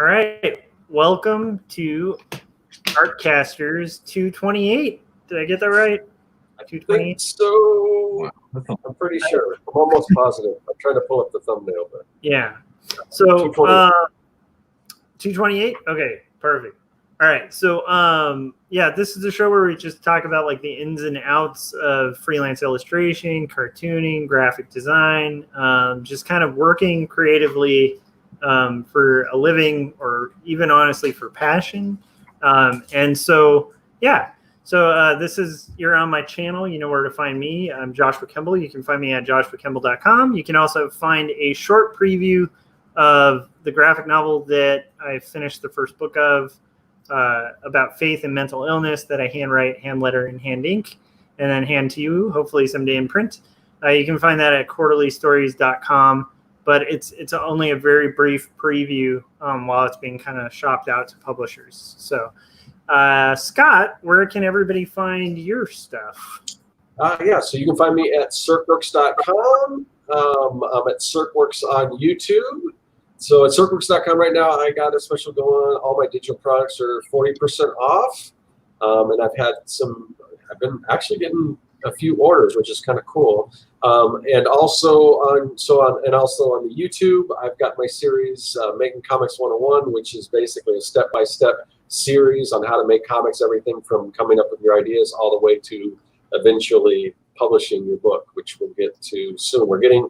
All right, welcome to Artcasters 228. Did I get that right? I think so. I'm pretty sure. I'm almost positive. I'm trying to pull up the thumbnail, but yeah. So 228. Okay, perfect. All right. So yeah, this is the show where we just talk about like the ins and outs of freelance illustration, cartooning, graphic design, just kind of working creatively for a living, or even honestly for passion. And so yeah. So this is, you're on my channel. You know where to find me. I'm Joshua Kemble. You can find me at joshuakemble.com. You can also find a short preview of the graphic novel that I finished the first book of, about faith and mental illness, that I handwrite, hand letter, and hand ink, and then hand to you, hopefully someday in print. You can find that at quarterlystories.com, but it's only a very brief preview while it's being kind of shopped out to publishers. So Scott, where can everybody find your stuff? Yeah, so you can find me at circworks.com. I'm at Circworks on YouTube. So at circworks.com right now, I got a special going on. All my digital products are 40% off. And I've been actually getting a few orders, which is kind of cool. And also on the YouTube, I've got my series, Making Comics 101, which is basically a step-by-step series on how to make comics, everything from coming up with your ideas all the way to eventually publishing your book, which we'll get to soon. We're getting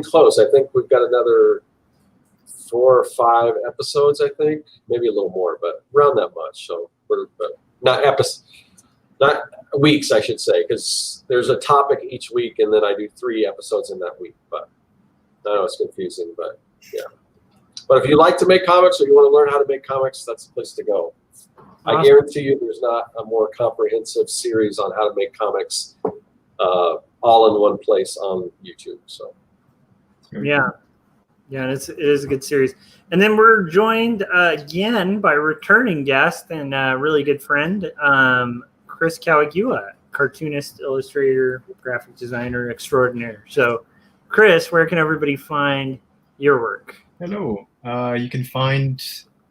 close. I think we've got another 4 or 5 episodes, I think, maybe a little more, but around that much. So not weeks, I should say, because there's a topic each week, and then I do 3 episodes in that week. But I know it's confusing, but yeah. But if you like to make comics or you want to learn how to make comics, that's the place to go. Awesome. I guarantee you there's not a more comprehensive series on how to make comics all in one place on YouTube. So yeah, it is a good series. And then we're joined again by returning guest and really good friend, Chris Kawagiwa, cartoonist, illustrator, graphic designer extraordinaire. So Chris, where can everybody find your work? Hello. You can find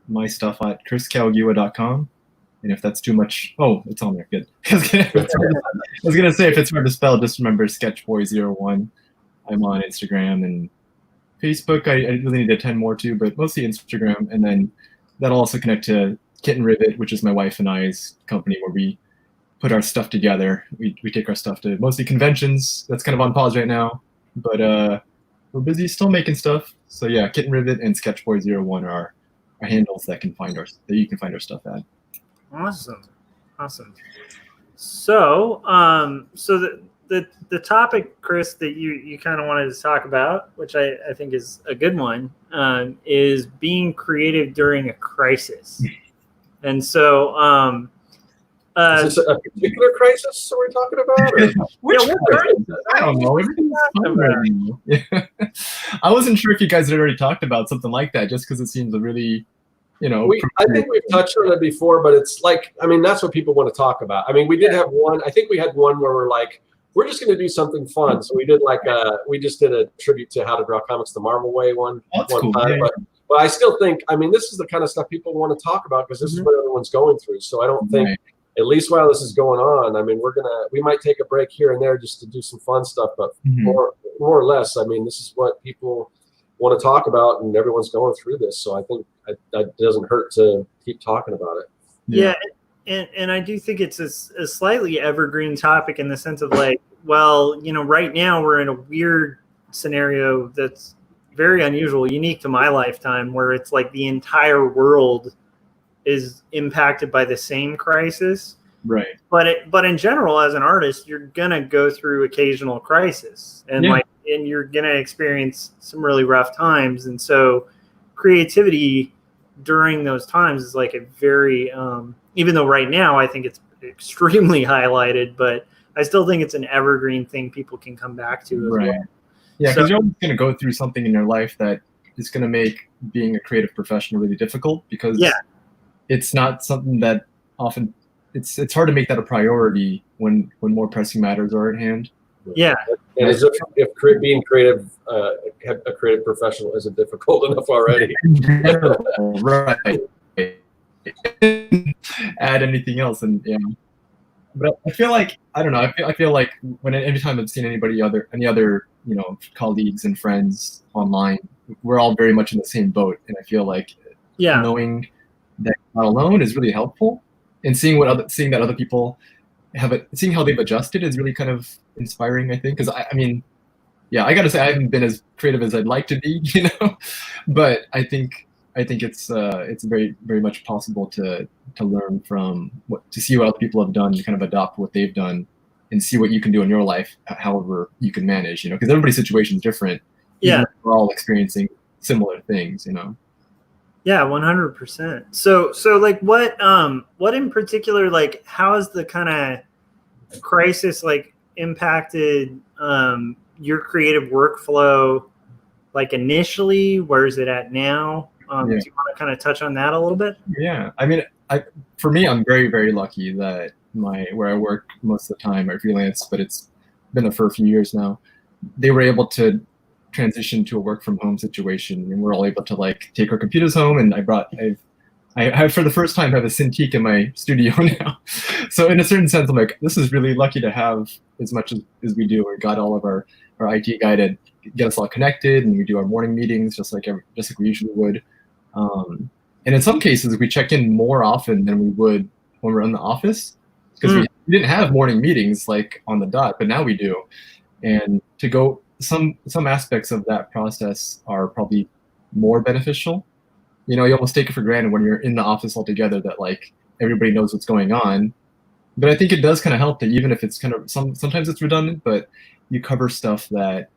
my stuff at chriskawagiwa.com. And if that's too much, it's on there. Good. I was going to say, if it's hard to spell, just remember Sketchboy01. I'm on Instagram and Facebook. I really need to attend more to, but mostly Instagram. And then that'll also connect to Kitten Rivet, which is my wife and I's company where we put our stuff together. We take our stuff to mostly conventions. That's kind of on pause right now. But we're busy still making stuff. So yeah, Kitten Rivet and Sketchboy01 are our handles that you can find our stuff at. Awesome. So, the topic, Chris, that you kind of wanted to talk about, which I think is a good one, is being creative during a crisis. And so, is this a particular crisis we're talking about? Or? Which crisis? I don't know. Everything's fun right now. Yeah. I wasn't sure if you guys had already talked about something like that, just because it seems a really, I think we've touched on it before, but it's like, that's what people want to talk about. We did have one. I think we had one where we're like, we're just going to do something fun. So we did we just did a tribute to How to Draw Comics the Marvel Way one cool. time. Yeah. But I still think, this is the kind of stuff people want to talk about because this is what everyone's going through. So I don't think, at least while this is going on, we might take a break here and there just to do some fun stuff, but more or less, this is what people want to talk about, and everyone's going through this. So I think that doesn't hurt to keep talking about it. Yeah. And I do think it's a slightly evergreen topic in the sense of like, well, right now we're in a weird scenario that's very unusual, unique to my lifetime, where it's like the entire world is impacted by the same crisis. Right. But in general, as an artist, you're gonna go through occasional crisis, and and you're gonna experience some really rough times. And so creativity during those times is like a very even though right now I think it's extremely highlighted, but I still think it's an evergreen thing people can come back to as well. Yeah, because you're always going to go through something in your life that is going to make being a creative professional really difficult, because it's not something that often it's hard to make that a priority when more pressing matters are at hand. Yeah. And as if being creative, a creative professional isn't difficult enough already. Right. Add anything else, and yeah. But I feel like, I don't know. I feel like anytime I've seen any other colleagues and friends online, we're all very much in the same boat, and I feel like knowing that you're not alone is really helpful, and seeing that other people seeing how they've adjusted is really kind of inspiring, I think. Because I mean, yeah, I got to say I haven't been as creative as I'd like to be, but I think it's very, very much possible to learn from to see what other people have done, to kind of adopt what they've done, and see what you can do in your life, however you can manage, because everybody's situation is different. Yeah, we're all experiencing similar things, Yeah, 100%. So like what in particular, like how has the kind of crisis like impacted your creative workflow, like initially? Where is it at now? Do you want to kind of touch on that a little bit? Yeah, I mean, for me, I'm very, very lucky that where I work most of the time, I freelance, but it's been for a few years now. They were able to transition to a work from home situation, and we're all able to like take our computers home. And I for the first time have a Cintiq in my studio now. So in a certain sense, I'm like, this is really lucky to have as much as we do. We got all of our IT guy to get us all connected, and we do our morning meetings just like we usually would. And in some cases, we check in more often than we would when we're in the office, because we didn't have morning meetings like on the dot, but now we do. And to go, some aspects of that process are probably more beneficial. You almost take it for granted when you're in the office all together that like everybody knows what's going on. But I think it does kind of help that even if it's kind of sometimes it's redundant, but you cover stuff that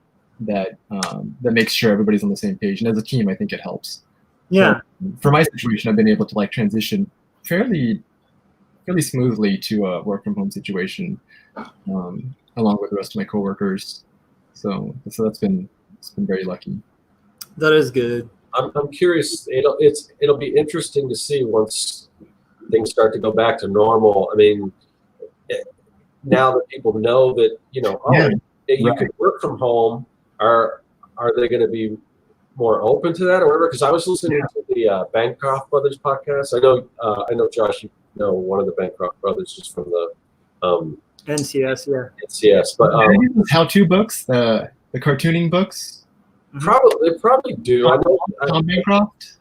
makes sure everybody's on the same page. And as a team, I think it helps. Yeah. So for my situation, I've been able to like transition fairly smoothly to a work from home situation, along with the rest of my coworkers. So it's been very lucky. That is good. I'm curious. It'll be interesting to see once things start to go back to normal. I mean, now that people know that you can work from home, are they going to be more open to that or whatever? Because I was listening to the Bancroft Brothers podcast. I know Josh, one of the Bancroft brothers just from the NCS, NCS, but how-to books, the cartooning books. They probably do. I know Tom Bancroft.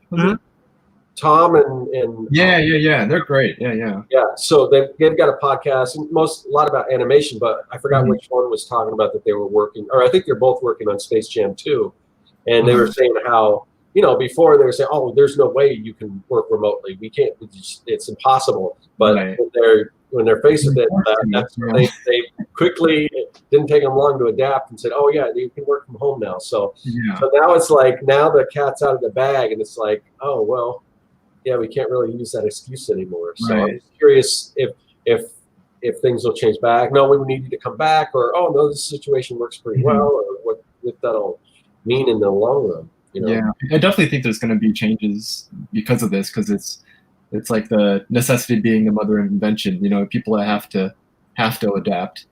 Tom and yeah, they're great. Yeah. So they've got a podcast, and a lot about animation, but I forgot which one was talking about that they were working, or I think they're both working on Space Jam 2. And they were saying how, before they were saying, oh, there's no way you can work remotely. We can't, it's impossible. But when they're faced with it, they quickly, it didn't take them long to adapt and said, oh yeah, you can work from home now. So now it's like, now the cat's out of the bag, and it's like, oh, well, yeah, we can't really use that excuse anymore. So I'm just curious if things will change back. No, we need you to come back, or, oh no, this situation works pretty well, or what that'll mean in the long run. Yeah, I definitely think there's going to be changes because of this, because it's like the necessity being the mother of invention. People that have to adapt.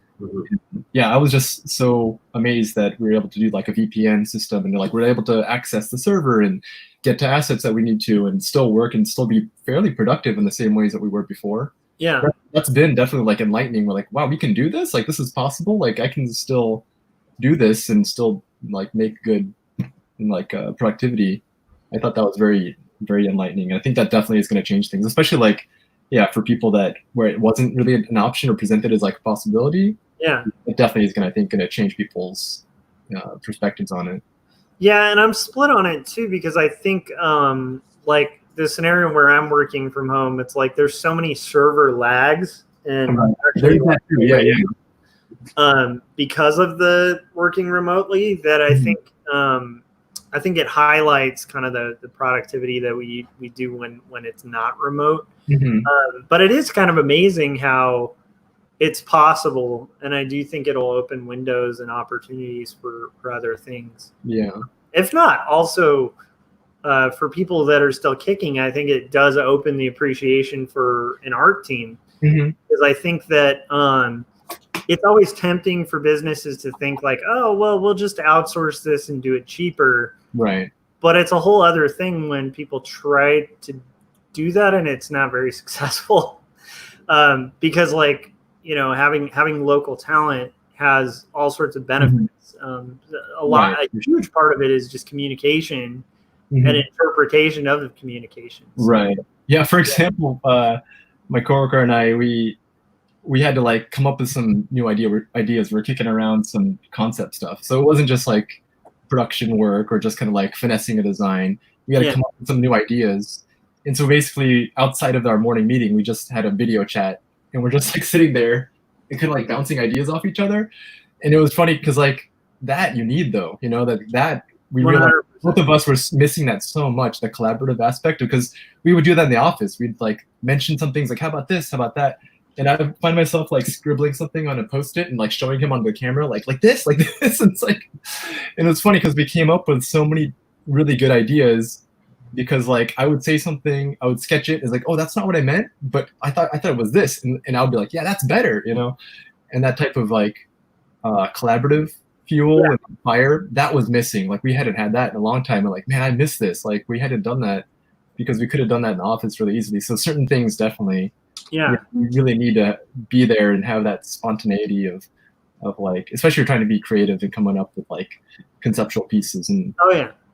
Yeah, I was just so amazed that we were able to do like a VPN system, and like we're able to access the server and get to assets that we need to, and still work and still be fairly productive in the same ways that we were before. Yeah, that's been definitely like enlightening. We're like, wow, we can do this. Like, this is possible. Like, I can still do this and still like make good like productivity. I thought that was very, very enlightening. And I think that definitely is going to change things, especially like, for people where it wasn't really an option or presented as like a possibility. Yeah, it definitely is going to change people's perspectives on it. Yeah, and I'm split on it too, because I think like the scenario where I'm working from home, it's like there's so many server lags, and because of the working remotely, that I think it highlights kind of the productivity that we do when it's not remote. But it is kind of amazing how it's possible, and I do think it'll open windows and opportunities for other things. Yeah. If not, also for people that are still kicking, I think it does open the appreciation for an art team. Because I think that it's always tempting for businesses to think like, oh, well, we'll just outsource this and do it cheaper. Right. But it's a whole other thing when people try to do that and it's not very successful. Because like, you know, having local talent has all sorts of benefits. A huge part of it is just communication and interpretation of the communication. So, right. Yeah. For example, my coworker and I, we had to like come up with some new ideas. We're kicking around some concept stuff. So it wasn't just like production work or just kind of like finessing a design. We had to come up with some new ideas. And so basically outside of our morning meeting, we just had a video chat and we're just like sitting there and kind of like bouncing ideas off each other. And it was funny because like that you need though, you know, that we realized both of us were missing that so much, the collaborative aspect, because we would do that in the office. We'd like mention some things like, how about this? How about that? And I would find myself like scribbling something on a Post-it and like showing him on the camera, like this. And it's like, and it's funny because we came up with so many really good ideas because like I would say something, I would sketch it as like, oh, that's not what I meant, but I thought it was this, and I would be like, yeah, that's better, you know, and that type of like collaborative fuel and fire that was missing. Like we hadn't had that in a long time. And like, man, I miss this. Like we hadn't done that because we could have done that in the office really easily. So certain things definitely. Yeah, you really need to be there and have that spontaneity of like, especially if you're trying to be creative and coming up with like conceptual pieces and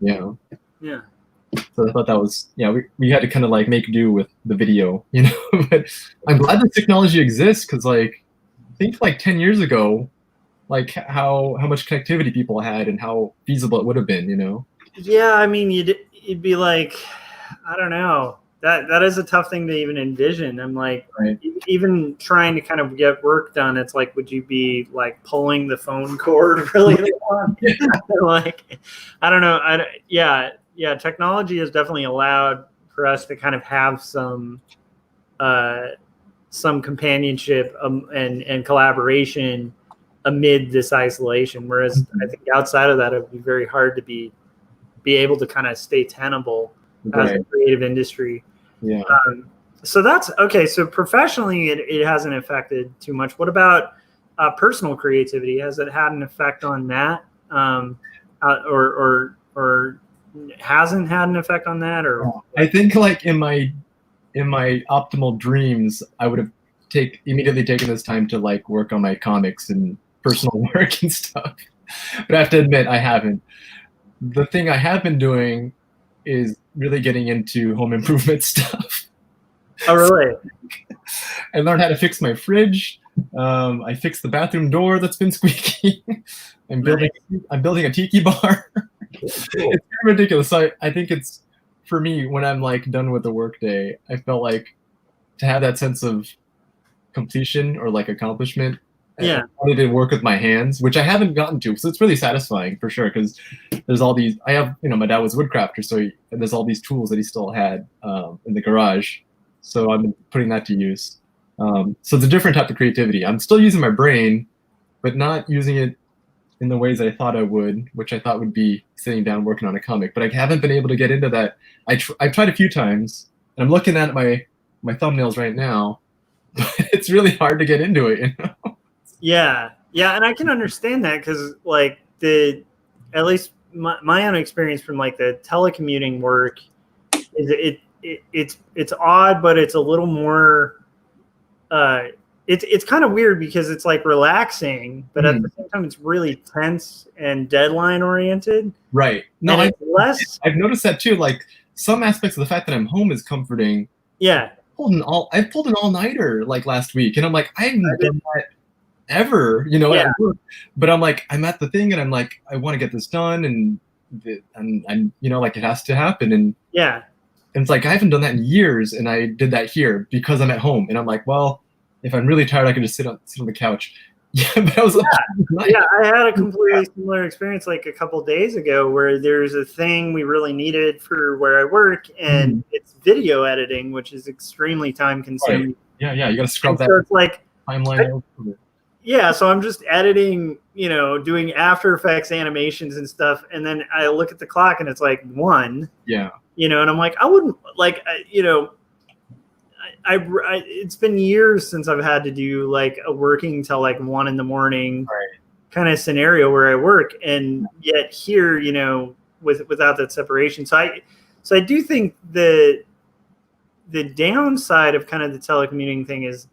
yeah. So I thought that was we had to kind of like make do with the video, you know. But I'm glad this technology exists because like I think like 10 years ago, like how much connectivity people had and how feasible it would have been, you know. Yeah, I mean you'd be like, I don't know. That is a tough thing to even envision. I'm like, even trying to kind of get work done, it's like, would you be like pulling the phone cord really long? Like, I don't know. Technology has definitely allowed for us to kind of have some companionship and collaboration amid this isolation. Whereas I think outside of that, it would be very hard to be able to kind of stay tenable as a creative industry. Yeah. So that's okay. So professionally, it hasn't affected too much. What about personal creativity? Has it had an effect on that, or hasn't had an effect on that? Or I think like in my optimal dreams, I would have immediately taken this time to like work on my comics and personal work and stuff. But I have to admit, I haven't. The thing I have been doing is really getting into home improvement stuff. Oh, really? I learned how to fix my fridge. I fixed the bathroom door that's been squeaky. I'm building a tiki bar. It's kind of ridiculous. So I think it's, for me, when I'm like done with the workday, I felt like to have that sense of completion or like accomplishment. Yeah. I wanted to work with my hands, which I haven't gotten to. So it's really satisfying for sure. Because there's all these, I have, my dad was a woodcrafter. So there's all these tools that he still had in the garage. So I've been putting that to use. So it's a different type of creativity. I'm still using my brain, but not using it in the ways I thought I would, which I thought would be sitting down working on a comic. But I haven't been able to get into that. I've tried a few times, and I'm looking at my thumbnails right now. But it's really hard to get into it, you know? Yeah, and I can understand that because, like, at least my own experience from like the telecommuting work is it's odd, but it's a little more. It's kind of weird because it's like relaxing, but at the same time, it's really tense and deadline oriented. Right. No, I've noticed that too. Like some aspects of the fact that I'm home is comforting. Yeah. I've pulled an all-nighter like last week, and I'm like, I haven't done that ever, you know. Yeah. But I'm like, I'm at the thing, and I'm like, I want to get this done, and you know, like it has to happen, and yeah. And it's like I haven't done that in years, and I did that here because I'm at home, and I'm like, well, if I'm really tired, I can just sit on the couch. Yeah, but I was I had a completely similar experience like a couple days ago where there's a thing we really needed for where I work, and it's video editing, which is extremely time consuming. Right. Yeah, you got to scrub that. So it's like timeline. Yeah, so I'm just editing, you know, doing After Effects animations and stuff, and then I look at the clock and it's like 1. Yeah. You know, and I'm like, I wouldn't like, you know, it's been years since I've had to do like a working till like 1 a.m. kind of scenario where I work, and yet here, without that separation. So I do think the downside of kind of the telecommuting thing is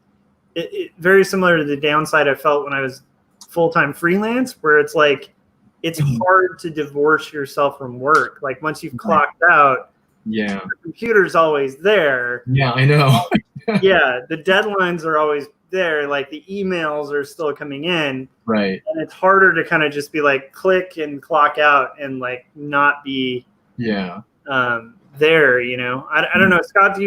it very similar to the downside I felt when I was full-time freelance, where it's like it's hard to divorce yourself from work. Like once you've clocked out, the computer's always there. Yeah, I know. Yeah, the deadlines are always there. Like the emails are still coming in. Right. And it's harder to kind of just be like click and clock out and like not be there. I don't know, Scott. Do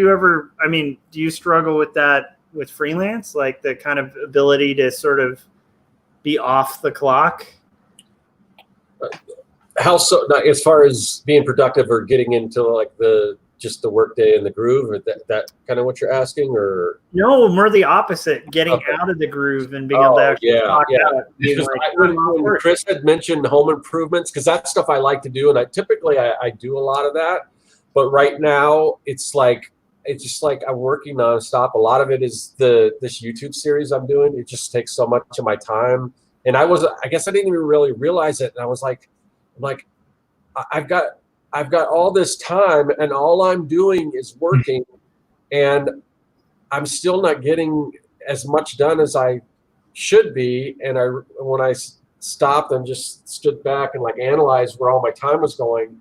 you struggle with that with freelance, like the kind of ability to sort of be off the clock? How so? As far as being productive or getting into like the work day and the groove, or that kind of what you're asking, or no, more the opposite, getting out of the groove and being able to actually clock out. When Chris had mentioned home improvements, because that's stuff I like to do, and I typically do a lot of that, but right now it's just like I'm working nonstop. A lot of it is this YouTube series I'm doing. It just takes so much of my time, and I guess I didn't even really realize it, and I was like I've got all this time and all I'm doing is working, and I'm still not getting as much done as I should be. And when I stopped and just stood back and like analyzed where all my time was going,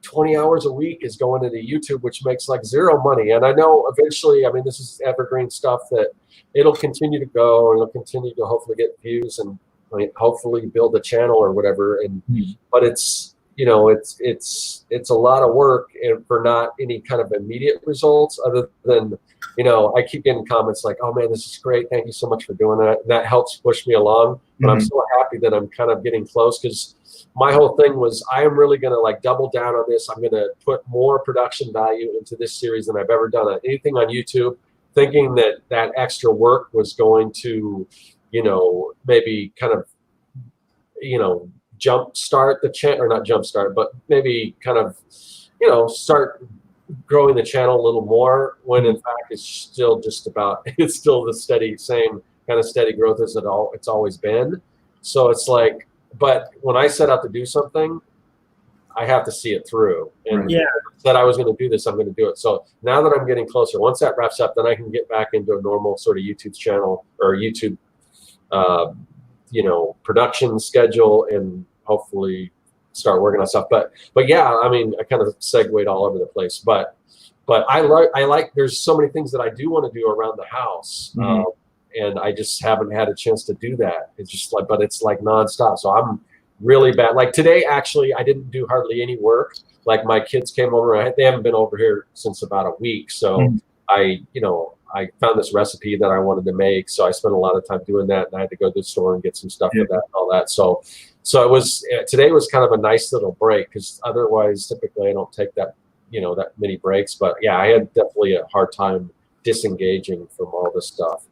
20 hours a week is going into YouTube, which makes like zero money. And I know eventually, this is evergreen stuff that it'll continue to go, and it'll continue to hopefully get views and hopefully build a channel or whatever. But it's a lot of work and for not any kind of immediate results other than, I keep getting comments like, oh man, this is great. Thank you so much for doing that. And that helps push me along, but I'm so happy that I'm kind of getting close, because my whole thing was, I am really going to like double down on this. I'm going to put more production value into this series than I've ever done on anything on YouTube, thinking that extra work was going to, maybe kind of, jumpstart the channel, or not jumpstart, but maybe kind of, start growing the channel a little more, when in fact it's still it's still the same kind of steady growth as it's always been. So it's like, but when I set out to do something, I have to see it through. And said I was going to do this, I'm going to do it. So now that I'm getting closer, once that wraps up, then I can get back into a normal sort of YouTube channel or YouTube production schedule, and hopefully start working on stuff. But yeah, I kind of segued all over the place, but I like there's so many things that I do want to do around the house. And I just haven't had a chance to do that. It's just like, but it's like nonstop. So I'm really bad. Like today, actually, I didn't do hardly any work. Like my kids came over, they haven't been over here since about a week. So I found this recipe that I wanted to make. So I spent a lot of time doing that, and I had to go to the store and get some stuff for that and all that. So it was, today was kind of a nice little break, because otherwise typically I don't take that, that many breaks. But yeah, I had definitely a hard time disengaging from all this stuff.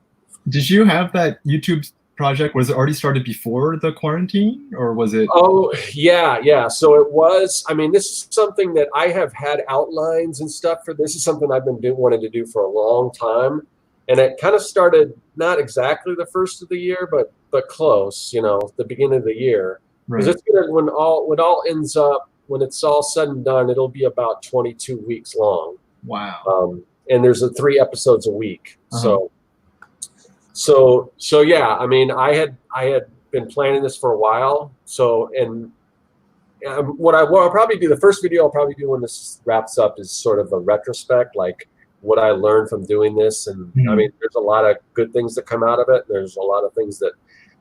Did you have that YouTube project? Was it already started before the quarantine, or was it? Oh, yeah. So it was, this is something that I have had outlines and stuff for. This is something I've been wanting to do for a long time. And it kind of started not exactly the first of the year, but close, the beginning of the year. Because it's gonna, when all ends up, when it's all said and done, it'll be about 22 weeks long. Wow. And there's 3 episodes a week. So yeah, I had been planning this for a while. So, and what I'll probably do, the first video I'll probably do when this wraps up is sort of a retrospect, like what I learned from doing this. And there's a lot of good things that come out of it. There's a lot of things that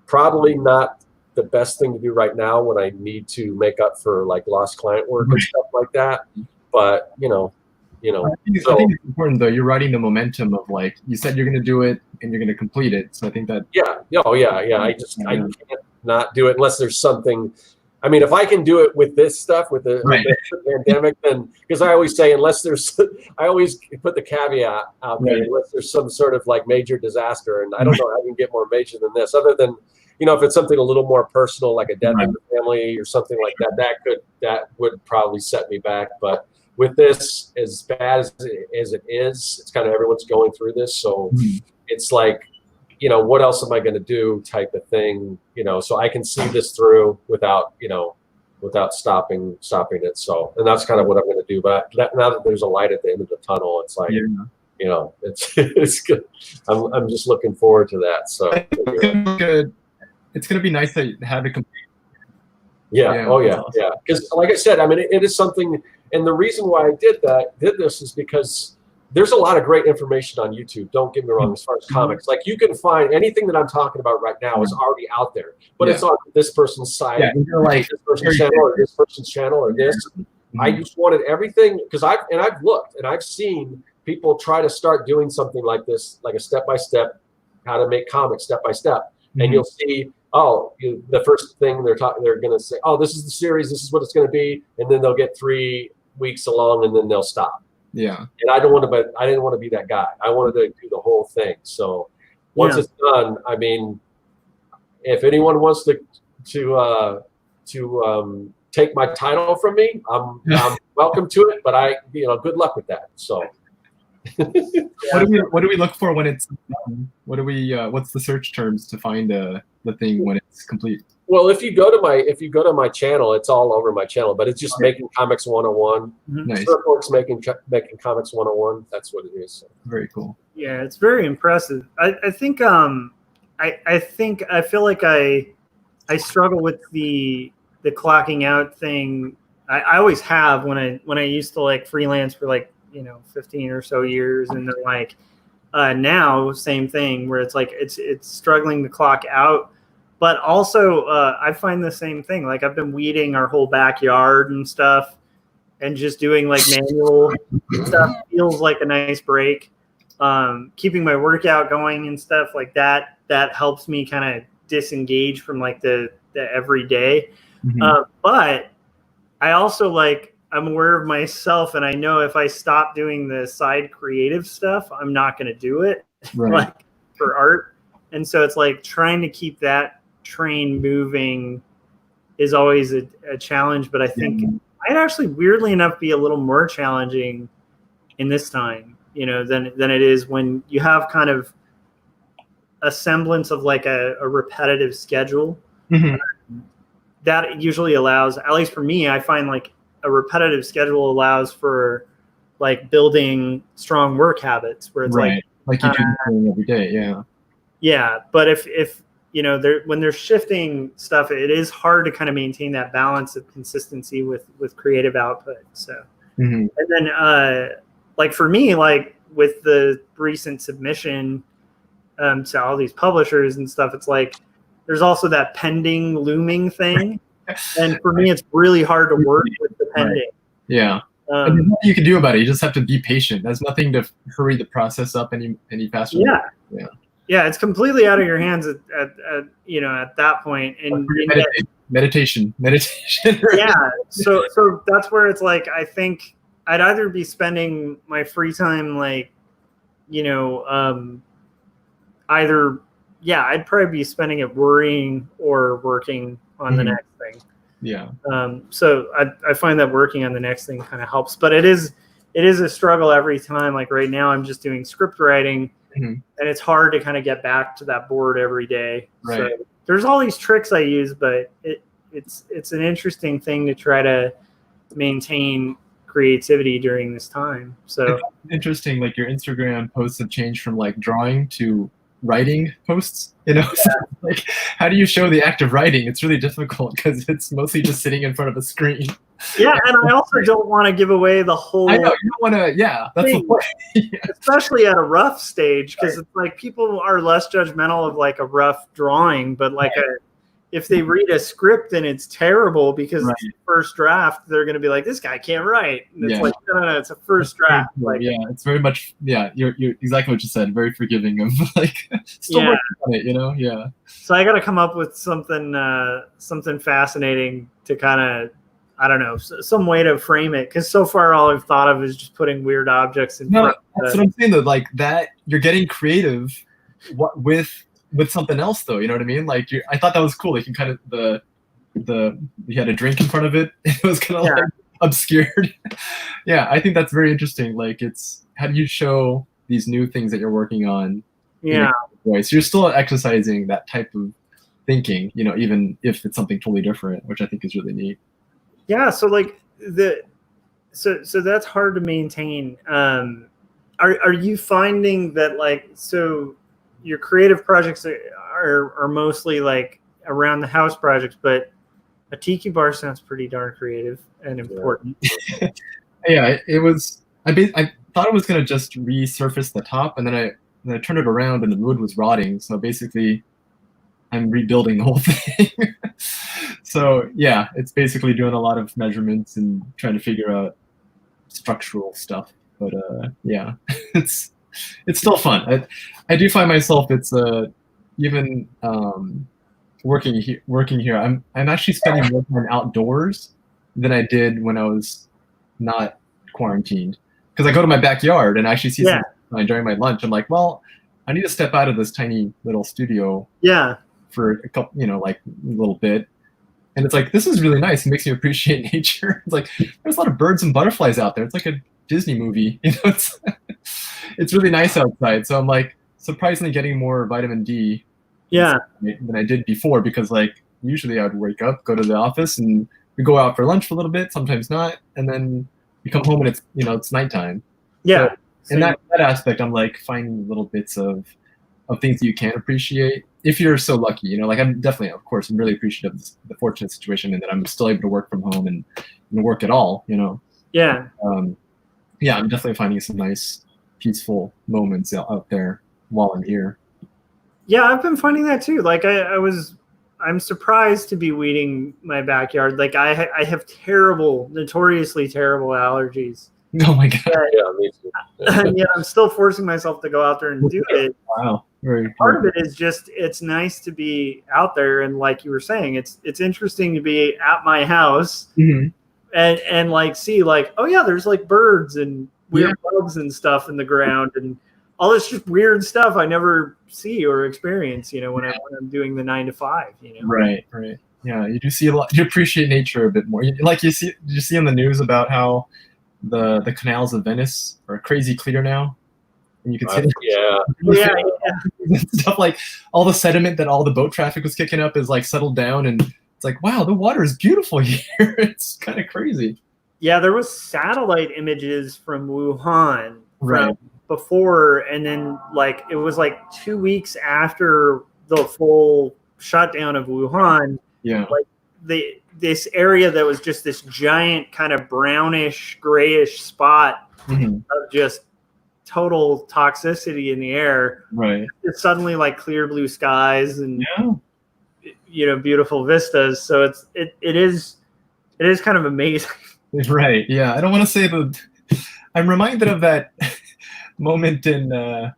probably not the best thing to do right now when I need to make up for like lost client work and stuff like that. But, I think it's important though. You're riding the momentum of, like you said, you're going to do it and you're going to complete it. So I think that. I can't not do it unless there's something. If I can do it with this stuff, with the pandemic, then, because I always say, I always put the caveat out there, unless there's some sort of like major disaster, and I don't know how I can get more major than this, other than, if it's something a little more personal, like a death in the family or something like that, that would probably set me back. But with this, as bad as it is, it's kind of everyone's going through this. So it's like, you know, what else am I going to do type of thing, you know, so I can see this through without, you know, without stopping it. So, and that's kind of what I'm going to do. But now that there's a light at the end of the tunnel, it's like, you know, it's good. I'm just looking forward to that. So it's going to be nice to have it complete. Yeah. Oh yeah. Awesome. Yeah. Because like I said, I mean, it is something, and the reason why I did this is because there's a lot of great information on YouTube. Don't get me wrong, as far as comics, like you can find anything that I'm talking about right now is already out there, but it's on this person's site, like this person's channel, or this person's channel, or this. I just wanted everything, because I've looked and I've seen people try to start doing something like this, like a step-by-step, how to make comics step-by-step, and you'll see, the first thing they're going to say, oh, this is the series, this is what it's going to be, and then they'll get 3 weeks along, and then they'll stop. Yeah. And I didn't want to be that guy. I wanted to do the whole thing. So once it's done, I mean, if anyone wants to take my title from me, I'm welcome to it. But good luck with that. So. What do we look for when it's done? What's the search terms to find the thing when it's complete? Well, if you go to my channel, it's all over my channel, but it's just Making Comics 101. Nice. Circworks making Comics 101. That's what it is. So. Very cool. Yeah, it's very impressive. I think I feel like I struggle with the clocking out thing. I always have when I used to like freelance for like 15 or so years, and then like now same thing where it's like it's struggling to clock out. But also, I find the same thing. Like I've been weeding our whole backyard and stuff, and just doing like manual stuff feels like a nice break. Keeping my workout going and stuff like that helps me kind of disengage from like the everyday. But I also I'm aware of myself, and I know if I stop doing the side creative stuff, I'm not going to do it like for art. And so it's like trying to keep that train moving is always a challenge, but I think might actually weirdly enough be a little more challenging in this time, than it is when you have kind of a semblance of like a repetitive schedule. That usually allows, at least for me, I find like a repetitive schedule allows for like building strong work habits where it's like you do every day. Yeah. But if when they're shifting stuff, it is hard to kind of maintain that balance of consistency with creative output. So, and then like for me, like with the recent submission to all these publishers and stuff, it's like there's also that pending looming thing. And for me, it's really hard to work with the pending. Yeah. And there's nothing you can do about it. You just have to be patient. There's nothing to hurry the process up any faster. Yeah, it's completely out of your hands at that point. And meditation. Yeah. So that's where it's like I think I'd either be spending my free time I'd probably be spending it worrying or working on the next thing. Yeah. So I find that working on the next thing kind of helps, but it is a struggle every time. Like right now, I'm just doing script writing. And it's hard to kind of get back to that board every day. Right. So there's all these tricks I use, but it's an interesting thing to try to maintain creativity during this time. So it's interesting, like your Instagram posts have changed from like drawing to writing posts, So, like how do you show the act of writing? It's really difficult because it's mostly just sitting in front of a screen. Yeah, and I also don't want to give away the whole. I know you don't want to. Yeah, that's the point. Especially at a rough stage, because it's like people are less judgmental of like a rough drawing, but like if they read a script and it's terrible because it's the first draft, they're going to be like, "This guy can't write." And it's like, no, it's a first draft. Like, it's very much. Yeah, you're exactly what you said. Very forgiving of like still working on it. Yeah. So I got to come up with something fascinating to kind of. I don't know, some way to frame it, because so far all I've thought of is just putting weird objects in front. That's what I'm saying though. Like that, you're getting creative with something else though. You know what I mean? Like I thought that was cool. Like you kind of you had a drink in front of it. It was kind of like obscured. Yeah, I think that's very interesting. Like, it's how do you show these new things that you're working on in Yeah. a way? So you're still exercising that type of thinking, even if it's something totally different, which I think is really neat. Yeah. So like so that's hard to maintain. Are you finding that like, so your creative projects are mostly like around the house projects, but a tiki bar sounds pretty darn creative and important. Yeah, it was. I thought it was gonna just resurface the top, and then I turned it around, and the wood was rotting. So basically, I'm rebuilding the whole thing. So yeah, it's basically doing a lot of measurements and trying to figure out structural stuff. But yeah, it's still fun. I do find myself even working here. I'm actually spending more time outdoors than I did when I was not quarantined, because I go to my backyard and I actually see some during my lunch. I'm like, well, I need to step out of this tiny little studio for a couple, like a little bit. And it's like, this is really nice. It makes me appreciate nature. It's like, there's a lot of birds and butterflies out there. It's like a Disney movie. It's really nice outside. So I'm like surprisingly getting more vitamin D than I did before, because like usually I'd wake up, go to the office, and we go out for lunch for a little bit, sometimes not, and then you come home and it's nighttime. Yeah. So in that aspect, I'm like finding little bits of things that you can appreciate if you're so lucky. Like I'm definitely, of course, I'm really appreciative of the fortunate situation and that I'm still able to work from home and work at all. Yeah. Yeah, I'm definitely finding some nice, peaceful moments out there while I'm here. Yeah, I've been finding that too. Like I'm surprised to be weeding my backyard. Like I have notoriously terrible allergies. Oh my God. Yeah, me too. And yet I'm still forcing myself to go out there and do it. Wow. Part of it is just, it's nice to be out there. And like you were saying, it's interesting to be at my house and like see like, oh yeah, there's like birds and weird bugs and stuff in the ground and all this just weird stuff I never see or experience, when I'm doing the 9 to 5, Right. Yeah, you do see a lot. You appreciate nature a bit more. Like did you see on the news about how the canals of Venice are crazy clear now, and you can see stuff like all the sediment that all the boat traffic was kicking up is like settled down, and it's like, wow, the water is beautiful here. It's kind of crazy. Yeah, there was satellite images from Wuhan from before, and then like it was like 2 weeks after the full shutdown of Wuhan. Yeah, like this area that was just this giant kind of brownish, grayish spot of just total toxicity in the air. Right. It's suddenly like clear blue skies and beautiful vistas. So it is kind of amazing. Right. Yeah. I don't want to say I'm reminded of that moment in I'm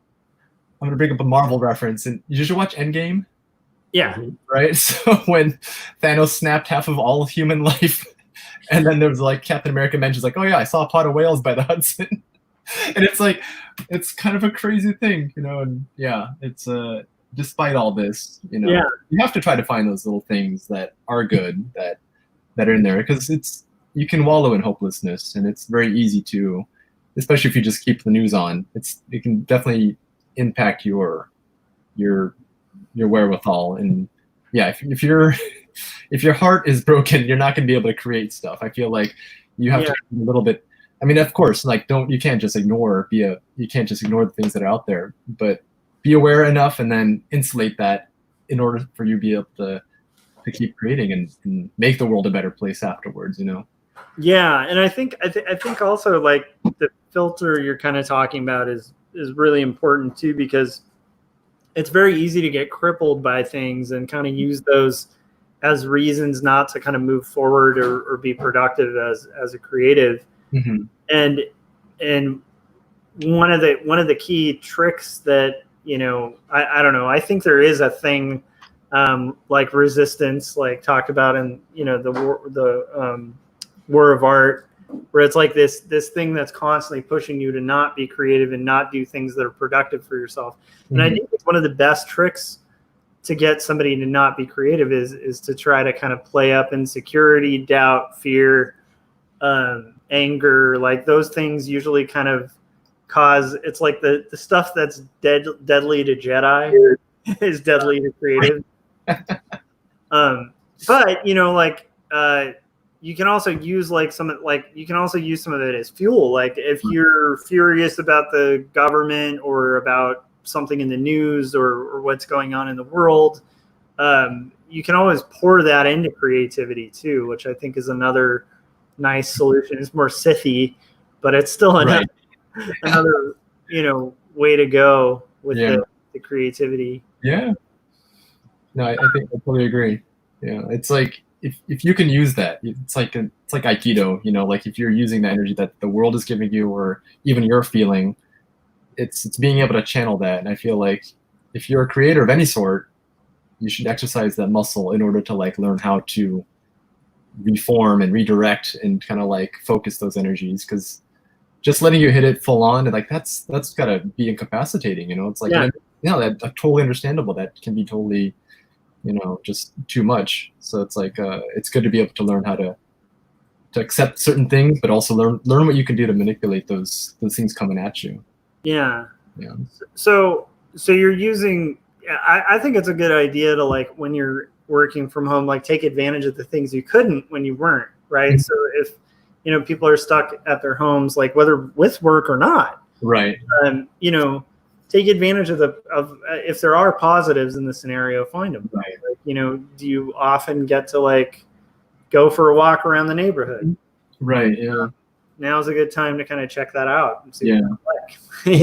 gonna bring up a Marvel reference, and you should watch Endgame. Yeah. Right. So when Thanos snapped half of all human life, and then there was like Captain America mentions like, oh yeah, I saw a pod of whales by the Hudson. And it's like, it's kind of a crazy thing, and yeah, it's despite all this, you have to try to find those little things that are good, that are in there, because you can wallow in hopelessness, and it's very easy to, especially if you just keep the news on, it can definitely impact your wherewithal. And yeah, if your heart is broken, you're not going to be able to create stuff. I feel like you have to be a little bit, I mean, of course, like you can't just ignore the things that are out there, but be aware enough and then insulate that in order for you to be able to keep creating and make the world a better place afterwards, Yeah, and I think also like the filter you're kind of talking about is really important too, because it's very easy to get crippled by things and kind of use those as reasons not to kind of move forward or be productive as a creative. And one of the key tricks that, I don't know, I think there is a thing like resistance, like talked about in, the War of Art, where it's like this thing that's constantly pushing you to not be creative and not do things that are productive for yourself. And I think it's one of the best tricks to get somebody to not be creative is to try to kind of play up insecurity, doubt, fear, anger, like those things usually kind of cause, it's like the stuff that's deadly to Jedi is deadly to creative. But like you can also use some of it as fuel. Like if you're furious about the government or about something in the news or what's going on in the world, you can always pour that into creativity too, which I think is another nice solution. It's more Sithy, but it's still another, another way to go with the creativity. Yeah. No, I think I totally agree. Yeah, it's like if you can use that, it's like Aikido. Like if you're using the energy that the world is giving you, or even you're feeling, it's being able to channel that. And I feel like if you're a creator of any sort, you should exercise that muscle in order to like learn how to reform and redirect and kind of like focus those energies, because just letting you hit it full on, and like that's got to be incapacitating. It's like that's totally understandable. That can be totally just too much. So it's like it's good to be able to learn how to accept certain things, but also learn what you can do to manipulate those things coming at you. Yeah. So you're using, I think it's a good idea to, like, when you're working from home, like take advantage of the things you couldn't when you weren't, right? Mm-hmm. So if people are stuck at their homes, like whether with work or not, right? Take advantage of if there are positives in the scenario, find them. Right. Like, do you often get to like go for a walk around the neighborhood? Right. Yeah. Now's a good time to kind of check that out and see what it's like. I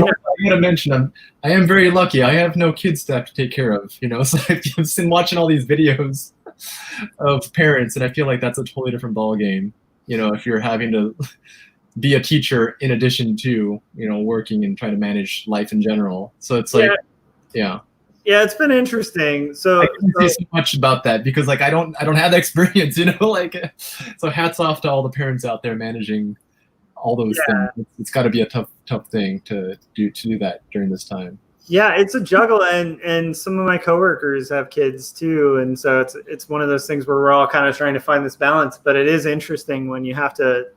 gotta mention, I am very lucky. I have no kids to have to take care of. So I've been watching all these videos of parents, and I feel like that's a totally different ball game. If you're having to be a teacher in addition to working and trying to manage life in general. So it's like it's been interesting. So I can't say so much about that because like I don't have that experience, like so hats off to all the parents out there managing all those things. It's got to be a tough thing to do that during this time. Yeah, it's a juggle, and some of my coworkers have kids too, and so it's one of those things where we're all kind of trying to find this balance. But it is interesting when you have to,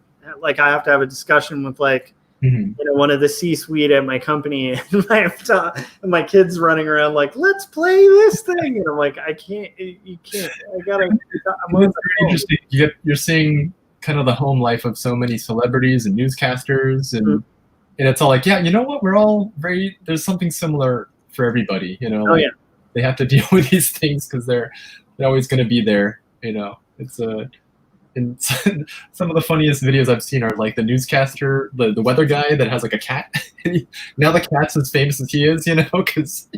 like, I have to have a discussion with like one of the C-suite at my company, and my kids running around like, let's play this thing, and I'm like, you can't. I gotta. It's very interesting. You're seeing kind of the home life of so many celebrities and newscasters, and it's all like, you know what? We're all there's something similar for everybody, They have to deal with these things because they're always going to be there, It's and some of the funniest videos I've seen are like the newscaster, the weather guy that has like a cat. Now the cat's as famous as he is, because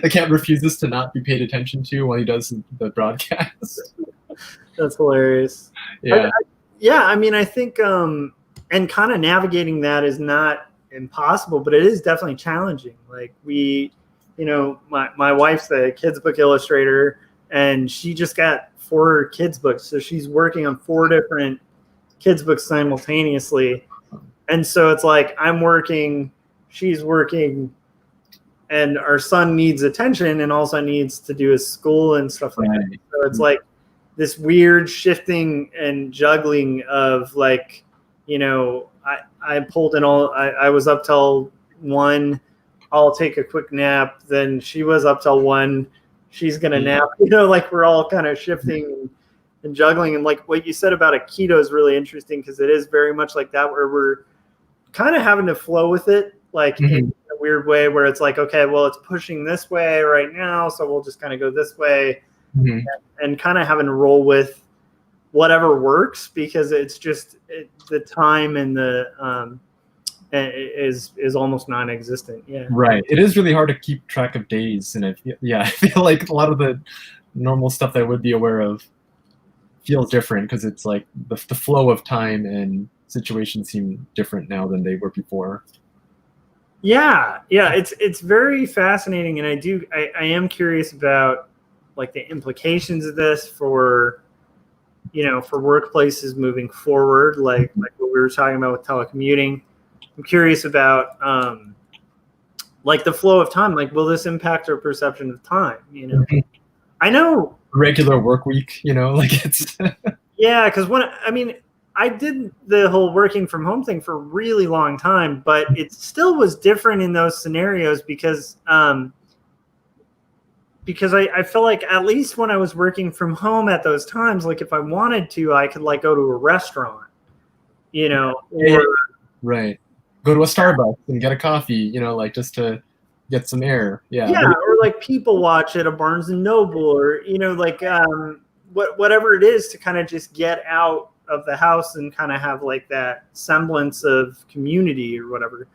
the cat refuses to not be paid attention to when he does the broadcast. That's hilarious. Yeah. I mean, I think, and kind of navigating that is not impossible, but it is definitely challenging. Like my wife's the kids book illustrator, and she just got 4 kids books. So she's working on 4 different kids books simultaneously. And so it's like, I'm working, she's working, and our son needs attention and also needs to do his school and stuff like that. So it's like this weird shifting and juggling of like, I pulled in I was up till 1, I'll take a quick nap. Then she was up till 1, she's going to nap, like we're all kind of shifting and juggling. And like what you said about Aikido is really interesting because it is very much like that, where we're kind of having to flow with it, like in a weird way where it's like, okay, well, it's pushing this way right now, so we'll just kind of go this way and kind of having to roll with whatever works, because it's just the time and the is almost non-existent. Right. It is really hard to keep track of days, and I feel like a lot of the normal stuff that I would be aware of feels different because it's like the flow of time and situations seem different now than they were before. It's very fascinating, and I am curious about like the implications of this for for workplaces moving forward, like what we were talking about with telecommuting. I'm curious about like the flow of time. Like, will this impact our perception of time? I know regular work week, like it's because I did the whole working from home thing for a really long time, but it still was different in those scenarios because I feel like at least when I was working from home at those times, like if I wanted to, I could like go to a restaurant, or right. Go to a Starbucks and get a coffee, like just to get some air. Yeah. Yeah, or like people watch at a Barnes and Noble, or like whatever it is to kind of just get out of the house and kind of have like that semblance of community or whatever.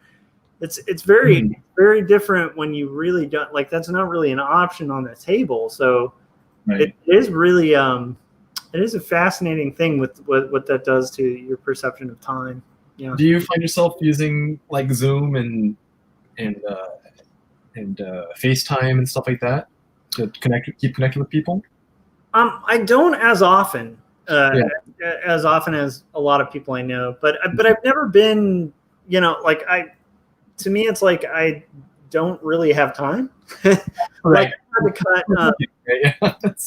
It's very very different when you really don't, like, that's not really an option on the table. So it is really it is a fascinating thing with what that does to your perception of time. Yeah. Do you find yourself using like Zoom and FaceTime and stuff like that to keep connected with people? I don't as often as a lot of people I know, but I've never been, like to me it's like I don't really have time. Right. Like I had to cut.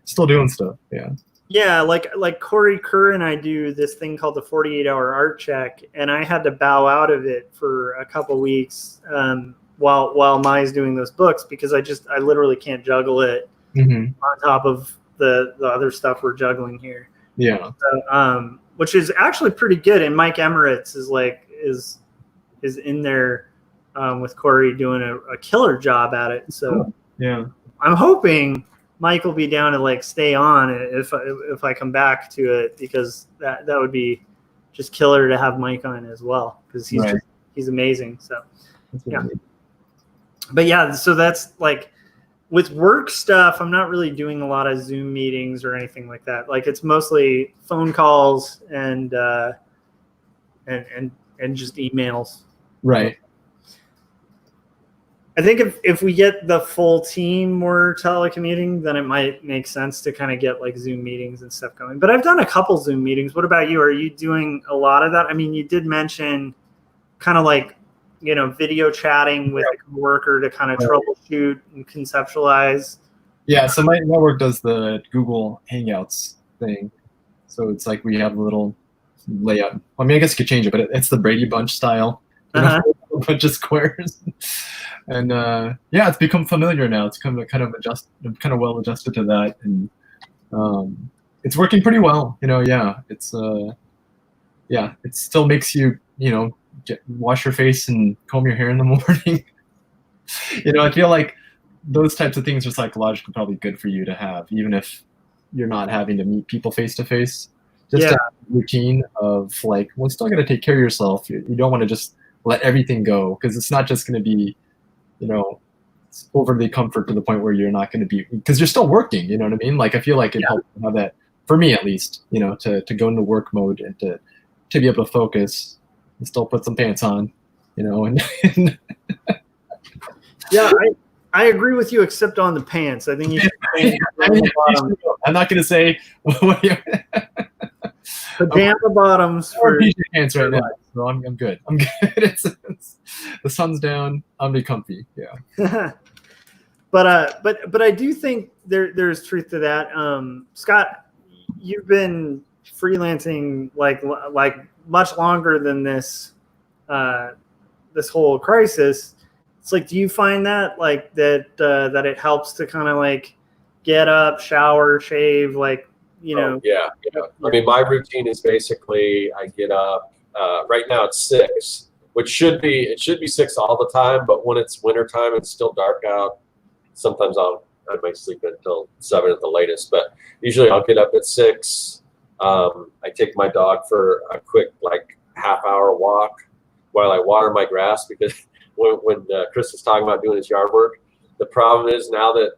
Still doing stuff. Yeah. Yeah, like Corey Kerr and I do this thing called the 48-hour art check, and I had to bow out of it for a couple weeks while Mai's doing those books, because I literally can't juggle it on top of the other stuff we're juggling here. Yeah. So, which is actually pretty good, and Mike Emirates is in there with Corey doing a killer job at it. So yeah, I'm hoping Mike will be down to like stay on if I come back to it, because that would be just killer to have Mike on as well, because he's amazing. So yeah, but yeah, so that's like with work stuff. I'm not really doing a lot of Zoom meetings or anything like that. Like it's mostly phone calls and just emails. Right. I think if we get the full team more telecommuting, then it might make sense to kind of get like Zoom meetings and stuff going. But I've done a couple Zoom meetings. What about you? Are you doing a lot of that? I mean, you did mention kind of like, video chatting with a coworker to kind of troubleshoot and conceptualize. Yeah, so my network does the Google Hangouts thing. So it's like we have a little layout. I mean, I guess you could change it, but it's the Brady Bunch style. A bunch of squares. And it's become familiar now. It's kind of well adjusted to that, and it's working pretty well. It still makes you wash your face and comb your hair in the morning. I feel like those types of things are psychologically probably good for you to have, even if you're not having to meet people face to face. Just a routine of like, well, you still got to take care of yourself. You don't want to just let everything go, because it's not just going to be overly comfort to the point where you're not going to be, because you're still working, you know what I mean? Like, I feel like it helps to have that, for me at least, to go into work mode and to be able to focus and still put some pants on, and yeah, I agree with you, except on the pants. I think you should I'm not going to say pajama bottoms for your pants right now. So I'm good. I'm good. It's the sun's down. I'm be comfy. Yeah. But I do think there's truth to that. Scott, you've been freelancing like much longer than this whole crisis. It's like, do you find that like that it helps to kind of like get up, shower, shave, like, Yeah. I mean, my routine is basically I get up. Right now it's 6, which should be 6 all the time. But when it's wintertime and it's still dark out, sometimes I might sleep until 7 at the latest. But usually I'll get up at 6. I take my dog for a quick like half-hour walk while I water my grass, because when Chris was talking about doing his yard work, the problem is now that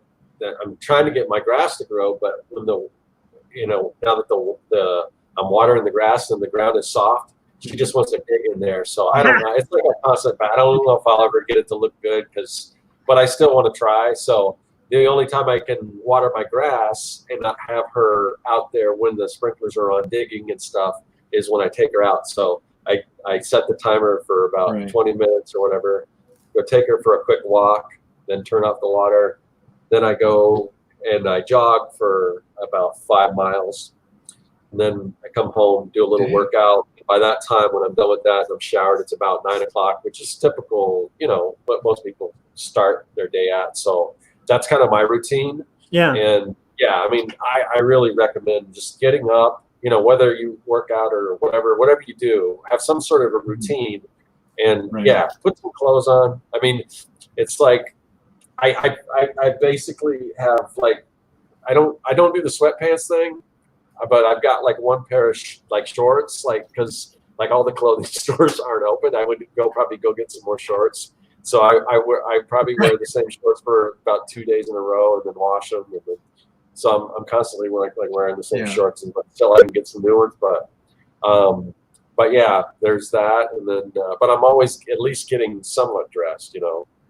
I'm trying to get my grass to grow, but when now that I'm watering the grass and the ground is soft, she just wants to dig in there. So I don't know. It's like a constant battle. I don't know if I'll ever get it to look good, but I still want to try. So the only time I can water my grass and not have her out there when the sprinklers are on digging and stuff is when I take her out. So I set the timer for about 20 minutes or whatever, go take her for a quick walk, then turn off the water. Then I go and I jog for about 5 miles. And then I come home, do a little workout. By that time, when I'm done with that and I'm showered, it's about 9 o'clock, which is typical, what most people start their day at. So that's kind of my routine. Yeah. And yeah, I mean, I really recommend just getting up, whether you work out or whatever you do, have some sort of a routine. And yeah, put some clothes on. I mean, it's like I basically have like I don't do the sweatpants thing, but I've got like one pair of shorts, because all the clothing stores aren't open. I would probably go get some more shorts. So I probably wear the same shorts for about 2 days in a row and then wash them. And then, so I'm constantly wearing the same shorts until I can get some new ones. But yeah, there's that, and then but I'm always at least getting somewhat dressed,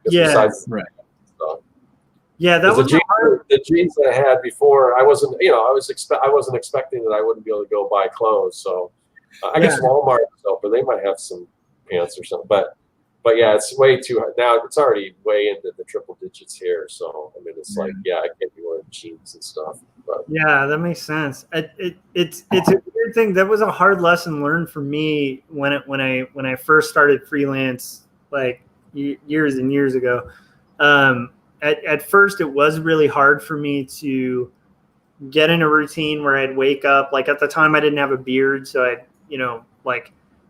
Besides, yeah, that was the jeans that I had before. I wasn't expecting that I wouldn't be able to go buy clothes. So I guess Walmart is open. They might have some pants or something, but yeah, it's way too now. It's already way into the triple digits here. So I mean, it's I can't be wearing jeans and stuff. But yeah, that makes sense. It's a weird thing. That was a hard lesson learned for me when I first started freelance, like years and years ago. At first, it was really hard for me to get in a routine where I'd wake up. Like at the time, I didn't have a beard, so I'd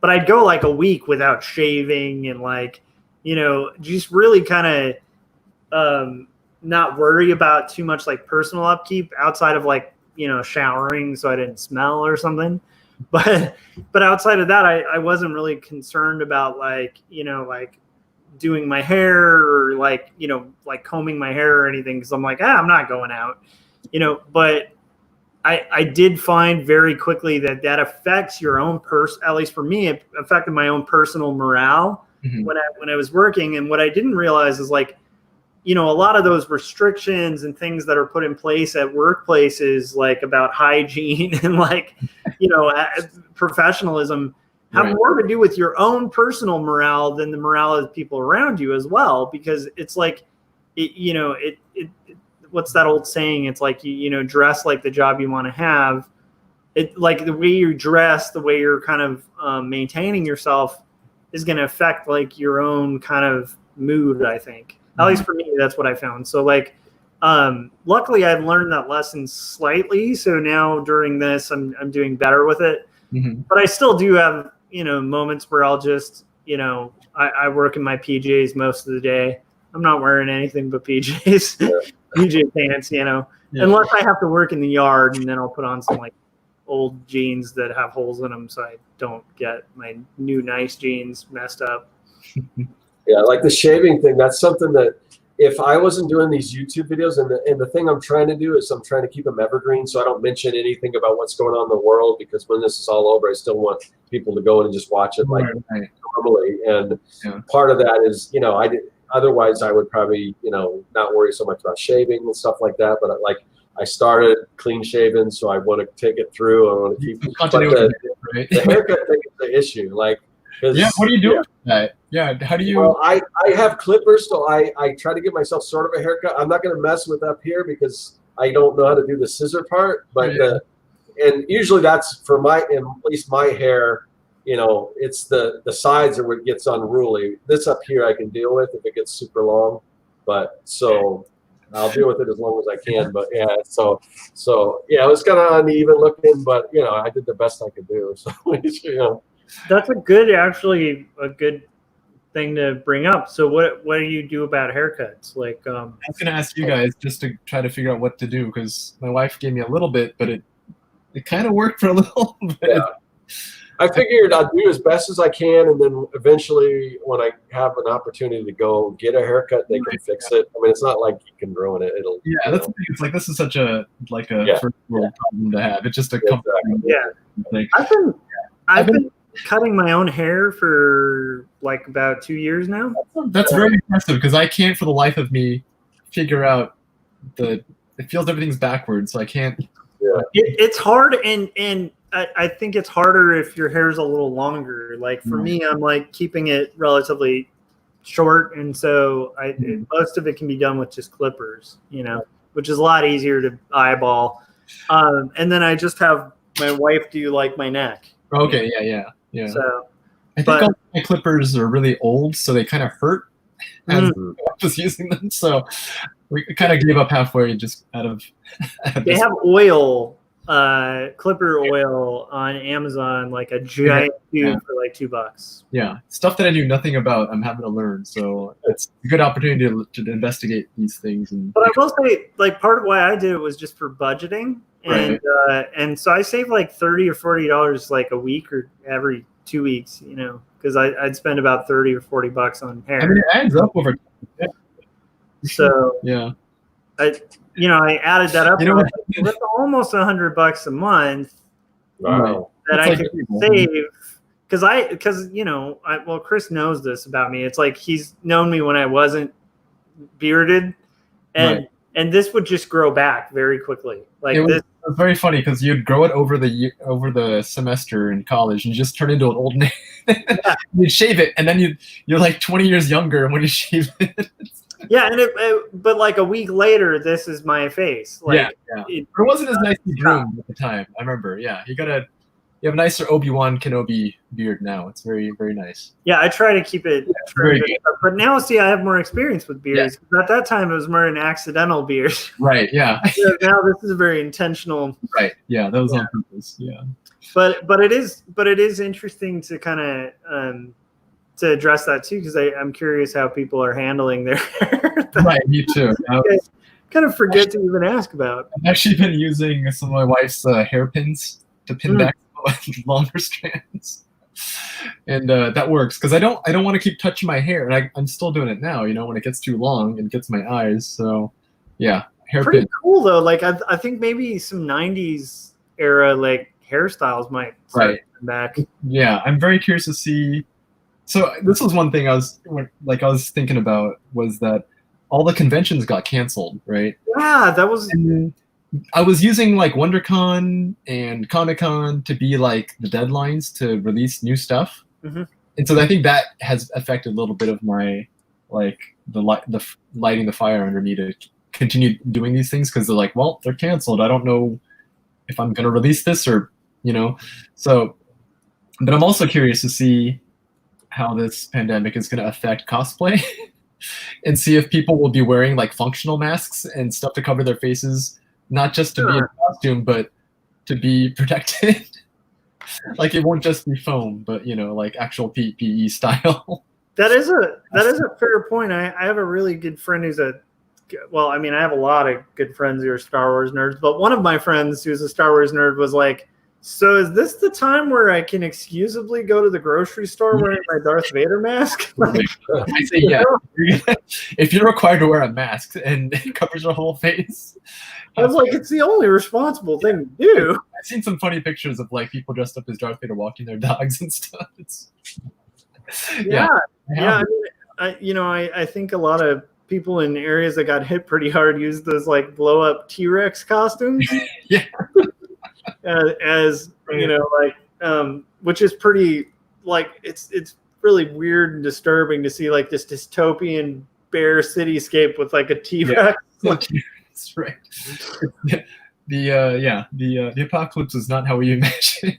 but I'd go like a week without shaving and just really kind of not worry about too much like personal upkeep outside of showering so I didn't smell or something. But outside of that, I wasn't really concerned about doing my hair or combing my hair or anything, because I'm like, I'm not going out, but I did find very quickly that affects your own at least for me, it affected my own personal morale when I was working. And what I didn't realize is a lot of those restrictions and things that are put in place at workplaces, about hygiene and professionalism, have more to do with your own personal morale than the morale of the people around you as well. Because it's what's that old saying? It's dress like the job you want to have. It the way you dress, the way you're kind of maintaining yourself is going to affect your own kind of mood, I think. At least for me, that's what I found. So luckily I've learned that lesson slightly. So now during this, I'm doing better with it. But I still do have, moments where I'll just, I work in my PJs most of the day. I'm not wearing anything but PJs, PJ pants, unless I have to work in the yard, and then I'll put on some old jeans that have holes in them so I don't get my new nice jeans messed up. Yeah, like the shaving thing, that's something that if I wasn't doing these YouTube videos, and the thing I'm trying to do is I'm trying to keep them evergreen, so I don't mention anything about what's going on in the world, because when this is all over, I still want people to go in and just watch it normally. And part of that is, otherwise I would probably, not worry so much about shaving and stuff like that. But I started clean shaven, so I want to take it through. I want to keep the haircut thing is the issue. What do you do with that? Yeah, how do you? Well, I have clippers, so I try to give myself sort of a haircut. I'm not going to mess with up here because I don't know how to do the scissor part. But and usually that's for at least my hair. It's the sides are what gets unruly. This up here I can deal with if it gets super long, but so I'll deal with it as long as I can. But yeah, so yeah, it was kind of uneven looking, but I did the best I could do. So That's a good thing to bring up. So what do you do about haircuts? I was going to ask you guys just to try to figure out what to do, because my wife gave me a little bit, but it kind of worked for a little bit. Yeah. I figured I'd do as best as I can, and then eventually when I have an opportunity to go get a haircut, they can fix it. I mean, it's not like you can ruin it. It'll that's the thing. It's this is such a first world problem to have. It's just a thing. I've been cutting my own hair for about 2 years now. That's very impressive, because I can't for the life of me figure out it feels everything's backwards, so I can't. Yeah. It's hard, and I think it's harder if your hair's a little longer. For me, I'm keeping it relatively short, and so most of it can be done with just clippers, which is a lot easier to eyeball. And then I just have my wife, do you like my neck? Okay, yeah. So, I think all my clippers are really old, so they kind of hurt as I was using them. So we kind of gave up halfway just out of. They have oil, clipper oil on Amazon, like a giant tube for like $2. Yeah, stuff that I knew nothing about. I'm having to learn, so it's a good opportunity to investigate these things. But I will say, like, part of why I did it was just for budgeting, and so I saved like $30 or $40 like a week or every 2 weeks, because I'd spend about $30 or $40 on hair. I mean, it adds up over time. So yeah, I added that up. That's almost $100 a month. Wow. That I could save. Because Chris knows this about me. It's like he's known me when I wasn't bearded, and this would just grow back very quickly. It was very funny because you'd grow it over the semester in college and you just turn into an old man. You'd shave it, and then you're like 20 years younger when you shave it. Yeah, but like a week later, this is my face. It wasn't as nicely groomed at the time. I remember. Yeah, you have a nicer Obi-Wan Kenobi beard now. It's very, very nice. Yeah, I try to keep it. Very good. But now, see, I have more experience with beards. Yeah. At that time, it was more an accidental beard. Right. Yeah. Now this is a very intentional. Right. Yeah, that was on purpose. Yeah. But it is interesting to kind of to address that too, because I'm curious how people are handling their hair. Right. Me too. Kind of forget to even ask about. I've actually been using some of my wife's hairpins to pin back longer strands, and that works because I don't want to keep touching my hair, and I'm still doing it now. When it gets too long and gets my eyes. So, yeah, hairpin. Pretty cool though. Like I think maybe some '90s era like hairstyles might start back. Yeah, I'm very curious to see. So this was one thing I was thinking about was that all the conventions got canceled, right? Yeah, that was. And I was using like WonderCon and Comic-Con to be like the deadlines to release new stuff, and so I think that has affected a little bit of my the lighting the fire under me to continue doing these things because they're like, well, they're canceled. I don't know if I'm going to release this or so. But I'm also curious to see how this pandemic is going to affect cosplay and see if people will be wearing like functional masks and stuff to cover their faces. Not just to be in costume, but to be protected. Like it won't just be foam, but like actual PPE style. That is a fair point. I have a really good friend who's I have a lot of good friends who are Star Wars nerds, but one of my friends who's a Star Wars nerd was like, so is this the time where I can excusably go to the grocery store wearing my Darth Vader mask? I say yeah. If you're required to wear a mask and it covers your whole face. I was like, it's the only responsible thing to do. I've seen some funny pictures of like people dressed up as Darth Vader walking their dogs and stuff. I think a lot of people in areas that got hit pretty hard use those like blow up T-Rex costumes. Yeah. Which is pretty like it's really weird and disturbing to see like this dystopian bear cityscape with like a T-Rex. That's right. The apocalypse is not how we imagine.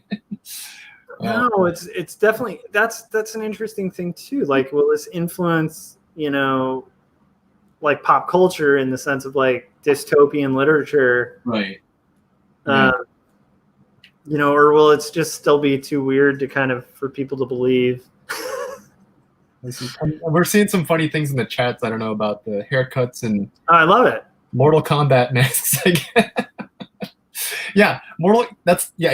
No, it's definitely that's an interesting thing too. Like, will this influence like pop culture in the sense of like dystopian literature? Right. Or will it just still be too weird to kind of for people to believe? We're seeing some funny things in the chats. I don't know about the haircuts and. I love it. Mortal Kombat masks. If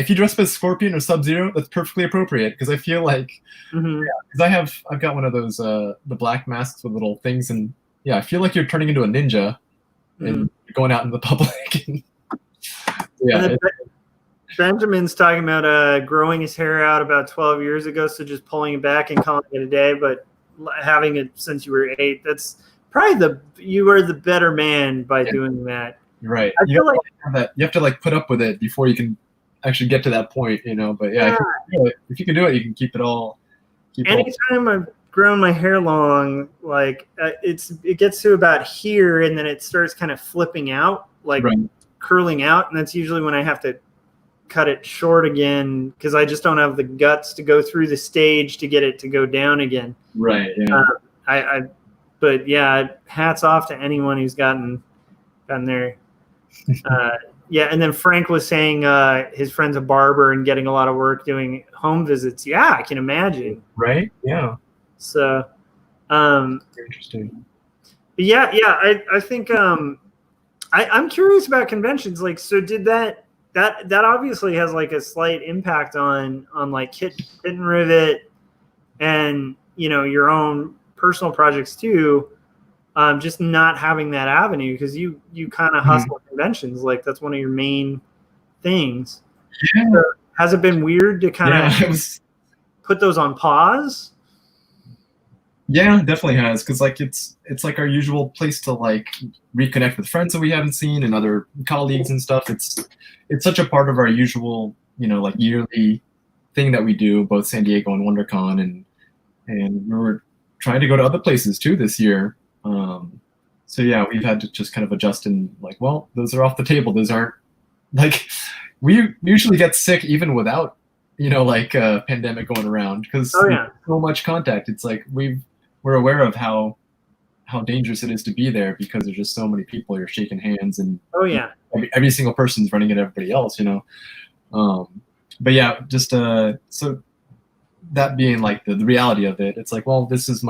you dress up as Scorpion or Sub-Zero, that's perfectly appropriate because I feel like because I've got one of those the black masks with little things and I feel like you're turning into a ninja and going out in the public. And Benjamin's talking about growing his hair out about 12 years ago, so just pulling it back and calling it a day, but having it since you were 8. That's probably you are the better man by doing that. Right. You have to like put up with it before you can actually get to that point, But if you can do it, you can keep it all. Anytime I've grown my hair long, like it gets to about here, and then it starts kind of flipping out, like curling out, and that's usually when I have to cut it short again because I just don't have the guts to go through the stage to get it to go down again. Right. Yeah. But yeah, hats off to anyone who's gotten there. Yeah, and then Frank was saying his friend's a barber and getting a lot of work doing home visits. Yeah, I can imagine. Right. Yeah. So, interesting. But yeah. I think I'm curious about conventions. Like, so did that obviously has like a slight impact on like hit and rivet and your own personal projects too. Just not having that avenue because you kind of hustle conventions, like that's one of your main things. Yeah. So has it been weird to kind of put those on pause? Yeah, definitely has, because like it's like our usual place to like reconnect with friends that we haven't seen and other colleagues and stuff. It's such a part of our usual like yearly thing that we do, both San Diego and WonderCon, and we were trying to go to other places too this year. So yeah, we've had to just kind of adjust and like, well, those are off the table. Those aren't like, we usually get sick even without, like a pandemic going around because so much contact. It's like we're aware of how dangerous it is to be there because there's just so many people. You're shaking hands and every single person's running at everybody else, But yeah, just so that being like the reality of it, it's like, well, this is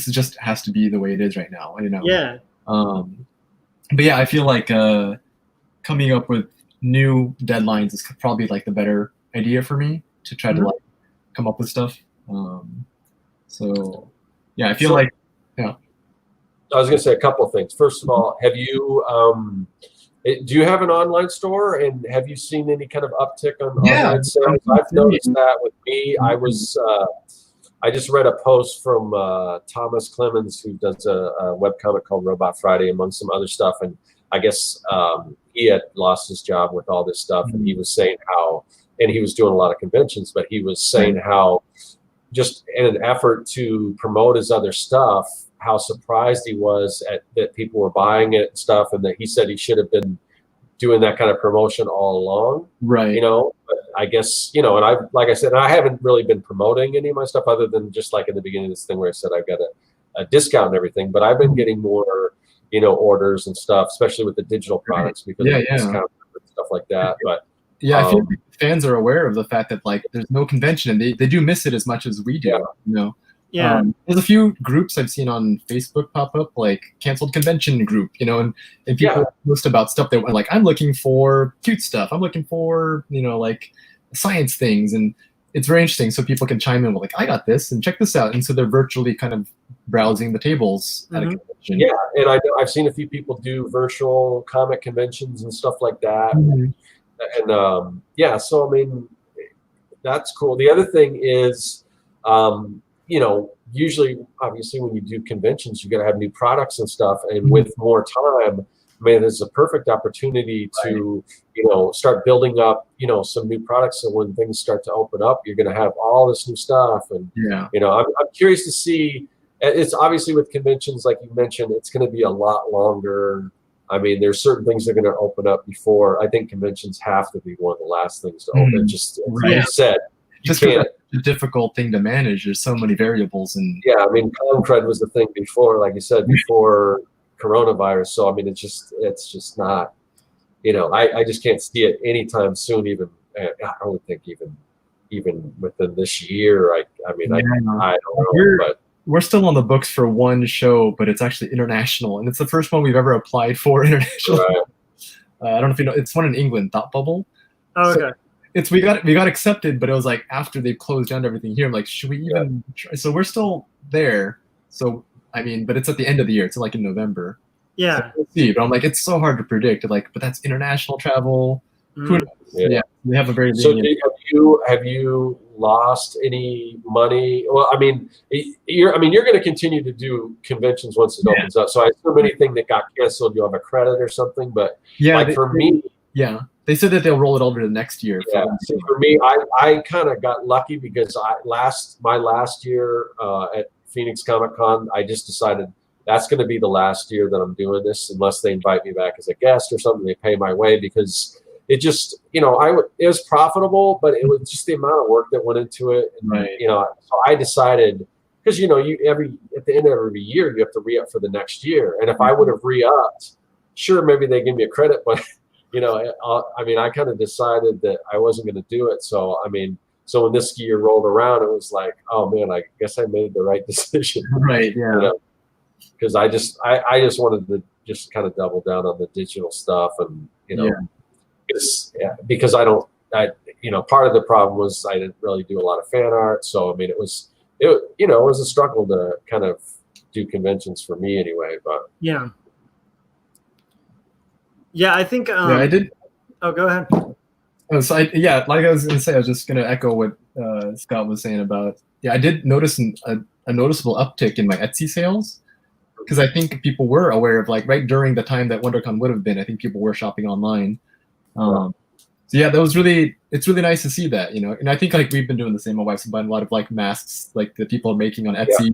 just has to be the way it is right now, Yeah. But yeah, I feel like coming up with new deadlines is probably like the better idea for me to try to like come up with stuff. So yeah, I feel like I was going to say a couple of things. First of all, have you do you have an online store, and have you seen any kind of uptick on online sales? I've noticed that with me. I just read a post from Thomas Clemens, who does a webcomic called Robot Friday, among some other stuff. And I guess he had lost his job with all this stuff. And he was saying how, and he was doing a lot of conventions, but he was saying how just in an effort to promote his other stuff, how surprised he was that people were buying it and stuff. And that he said he should have been doing that kind of promotion all along. Right. But I guess, and like I said, I haven't really been promoting any of my stuff other than just like in the beginning of this thing where I said I've got a discount and everything, but I've been getting more, orders and stuff, especially with the digital products because of discount and stuff like that. But yeah, I feel like fans are aware of the fact that like there's no convention and they do miss it as much as we do, Yeah. There's a few groups I've seen on Facebook pop up, like canceled convention group, and people post about stuff that like, I'm looking for cute stuff. I'm looking for, like science things. And it's very interesting. So people can chime in with like, I got this and check this out. And so they're virtually kind of browsing the tables at a convention. Yeah. And I've seen a few people do virtual comic conventions and stuff like that. And so, I mean, that's cool. The other thing is, usually, obviously, when you do conventions, you got to have new products and stuff. And with more time, this is a perfect opportunity to, start building up, some new products. So when things start to open up, you're going to have all this new stuff. And, I'm curious to see. It's obviously with conventions, like you mentioned, it's going to be a lot longer. I mean, there's certain things that are going to open up before. I think conventions have to be one of the last things to open. Just like you said. Just a difficult thing to manage. There's so many variables, and I mean, ConCred was the thing before, like you said, before coronavirus. So I mean, it's just not, I just can't see it anytime soon. Even I would think even within this year. I don't know, but we're still on the books for one show, but it's actually international, and it's the first one we've ever applied for international. Right. I don't know if you know, it's one in England, Thought Bubble. Oh, okay. We got accepted, but it was like after they closed down everything here. I'm like, should we even try? So we're still there. So I mean, but it's at the end of the year. It's like in November. Yeah. So we'll see. But I'm like, it's so hard to predict. Like, but that's international travel. Who knows? Yeah. We have a very. So have you lost any money? Well, I mean, you're going to continue to do conventions once it opens up. So I assume anything that got canceled, you'll have a credit or something. But for me. Yeah. They said that they'll roll it over to next year. Yeah. So for me, I kind of got lucky because my last year at Phoenix Comic Con, I just decided that's going to be the last year that I'm doing this unless they invite me back as a guest or something. They pay my way because it just, you know, it was profitable, but it was just the amount of work that went into it. And, Right. you know, so I decided, because, you know, at the end of every year, you have to re-up for the next year. And if I would have re-upped, sure, maybe they give me a credit, but, you know, I mean, I kind of decided that I wasn't going to do it. So, I mean, so when this year rolled around, it was like, oh man, I guess I made the right decision. Right. Yeah. You know? Because I just wanted to just kind of double down on the digital stuff, and you know, because you know, part of the problem was I didn't really do a lot of fan art, so I mean, it was a struggle to kind of do conventions for me anyway. But yeah, I think I did. Oh, go ahead. Oh, so like I was gonna say, I was just gonna echo what Scott was saying about. Yeah, I did notice a noticeable uptick in my Etsy sales, because I think people were aware of, like, right during the time that WonderCon would have been, I think people were shopping online. So yeah, it's really nice to see that, you know. And I think, like, we've been doing the same. My wife's buying a lot of, like, masks, like the people are making on Etsy,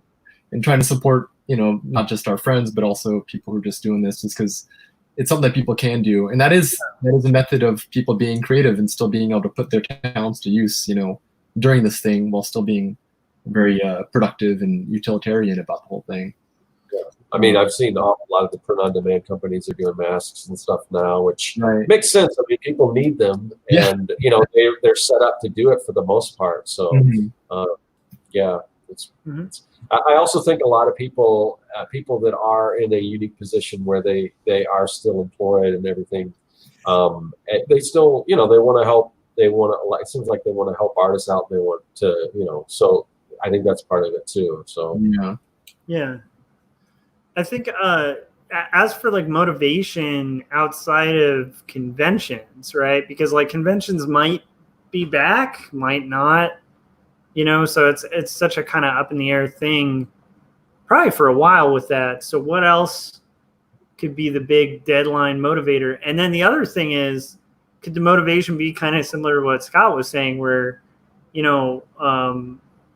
and trying to support, you know, not just our friends, but also people who are just doing this just because it's something that people can do. And that is a method of people being creative and still being able to put their talents to use, you know, during this thing, while still being very productive and utilitarian about the whole thing. I mean, I've seen a lot of the print-on-demand companies are doing masks and stuff now, which makes sense. I mean, people need them, and you know, they're set up to do it for the most part. So, I also think a lot of people that are in a unique position where they are still employed and everything, they still, you know, they want to help. It seems like they want to help artists out. They want to, you know, so I think that's part of it too. So yeah. I think as for like motivation outside of conventions, right? Because like conventions might be back, might not, you know, so it's such a kind of up in the air thing probably for a while with that. So what else could be the big deadline motivator? And then the other thing is, could the motivation be kind of similar to what Scott was saying, where, you know,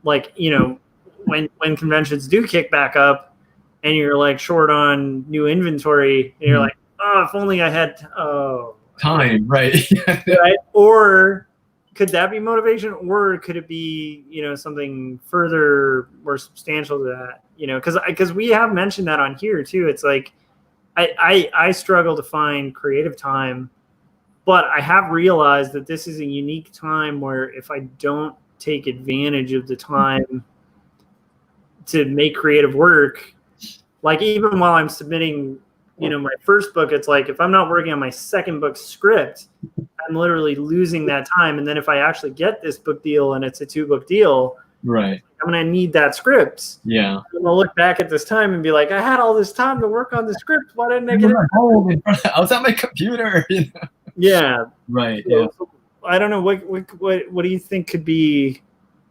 like, you know, when conventions do kick back up, and you're like short on new inventory, and you're like, oh, if only I had time, right? Right? Or could that be motivation, or could it be, you know, something further more substantial to that? You know, because we have mentioned that on here too. It's like I struggle to find creative time, but I have realized that this is a unique time where if I don't take advantage of the time to make creative work, like even while I'm submitting, you know, my first book, it's like if I'm not working on my second book script, I'm literally losing that time. And then if I actually get this book deal and it's a 2-book deal, right, I'm gonna need that script. Yeah. I'm gonna look back at this time and be like, I had all this time to work on the script. Why didn't I get it? I was at my computer. You know? Yeah. Right. So I don't know what do you think could be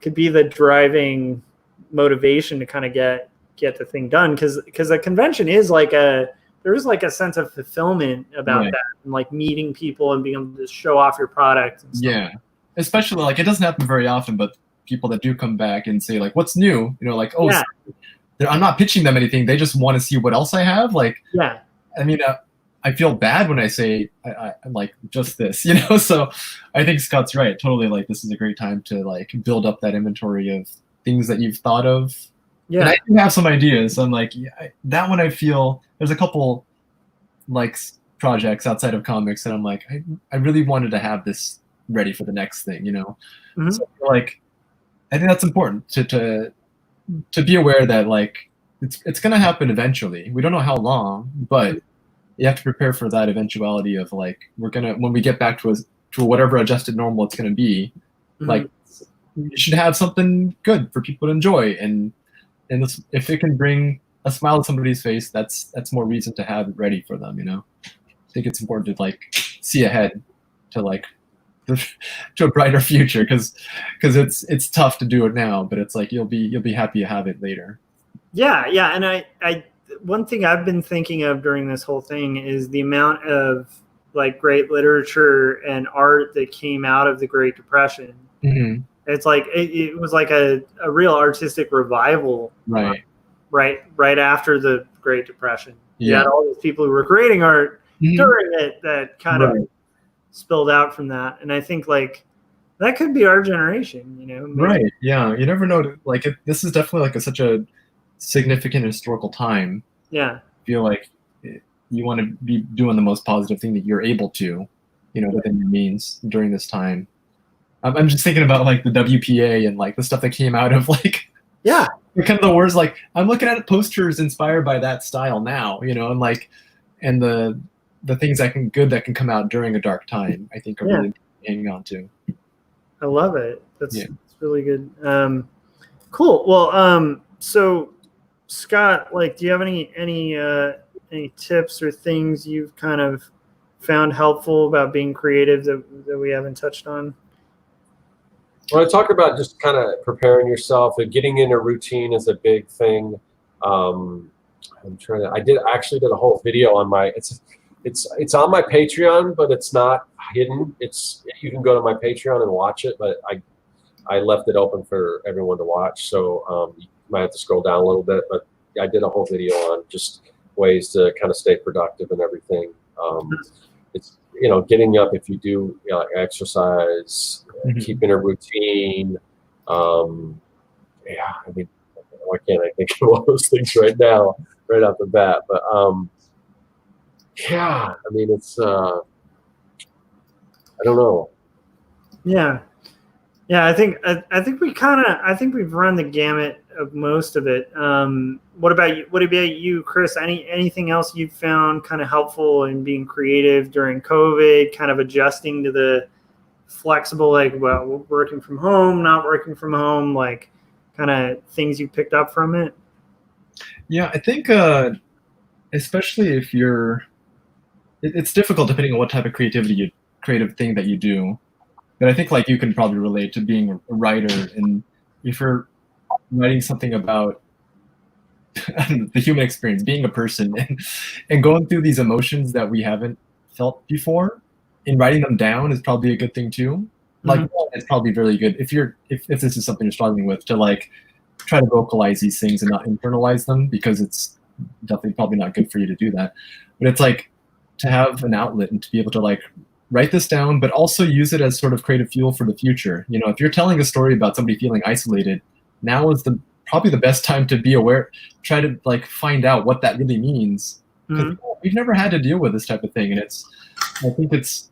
the driving motivation to kind of get the thing done, because a convention is like there's like a sense of fulfillment about that, and like meeting people and being able to show off your product and stuff. Yeah, especially like it doesn't happen very often, but people that do come back and say like, what's new, you know, like, oh, I'm not pitching them anything, they just want to see what else I have. Like, I mean, I feel bad when I say I'm like just this, you know. So I think Scott's right, totally. Like, this is a great time to like build up that inventory of things that you've thought of. And I do have some ideas. So I'm like, that one I feel there's a couple like projects outside of comics that I'm like, I really wanted to have this ready for the next thing, you know. So I feel like I think that's important to be aware that like it's gonna happen eventually. We don't know how long, but you have to prepare for that eventuality of like when we get back to whatever adjusted normal it's gonna be, like you should have something good for people to enjoy, and if it can bring a smile to somebody's face, that's more reason to have it ready for them, you know. I think it's important to like see ahead to like to a brighter future, because it's tough to do it now, but it's like you'll be happy to have it later. And I one thing I've been thinking of during this whole thing is the amount of like great literature and art that came out of the Great Depression. It's like it was like a real artistic revival, right after the Great Depression. You had all these people who were creating art during it that kind of spilled out from that. And I think like that could be our generation, you know? Maybe. Right. Yeah. You never know. Like this is definitely like such a significant historical time. Yeah. I feel like you want to be doing the most positive thing that you're able to, you know, within your means during this time. I'm just thinking about like the WPA and like the stuff that came out of like, yeah, kind of the words. Like I'm looking at posters inspired by that style now, you know, and like, and the things that can come out during a dark time, I think are really hanging on to. I love it. That's really good. Cool. Well, so Scott, like, do you have any tips or things you've kind of found helpful about being creative that we haven't touched on? Well, I talk about just kind of preparing yourself and getting in a routine is a big thing. I actually did a whole video on my, it's on my Patreon, but it's not hidden. You can go to my Patreon and watch it, but I left it open for everyone to watch. So you might have to scroll down a little bit, but I did a whole video on just ways to kind of stay productive and everything. It's, you know, getting up if you do, you know, exercise, keeping a routine. I mean, why can't I think of all those things right now, right off the bat? But I mean, it's I don't know. Yeah. I think we've run the gamut of most of it. What about you, Chris? Anything else you've found kind of helpful in being creative during COVID, kind of adjusting to the flexible, like, well, working from home, not working from home, like kind of things you picked up from it? Yeah, I think especially if it's difficult depending on what type of creative thing that you do. But I think like you can probably relate to being a writer, and if you're writing something about the human experience, being a person, and going through these emotions that we haven't felt before, and writing them down is probably a good thing too. Like it's probably really good if this is something you're struggling with, to like try to vocalize these things and not internalize them, because it's definitely probably not good for you to do that. But it's like to have an outlet and to be able to like write this down, but also use it as sort of creative fuel for the future. You know, if you're telling a story about somebody feeling isolated, now is probably the best time to be aware, try to like find out what that really means. Because we've never had to deal with this type of thing. And I think it's,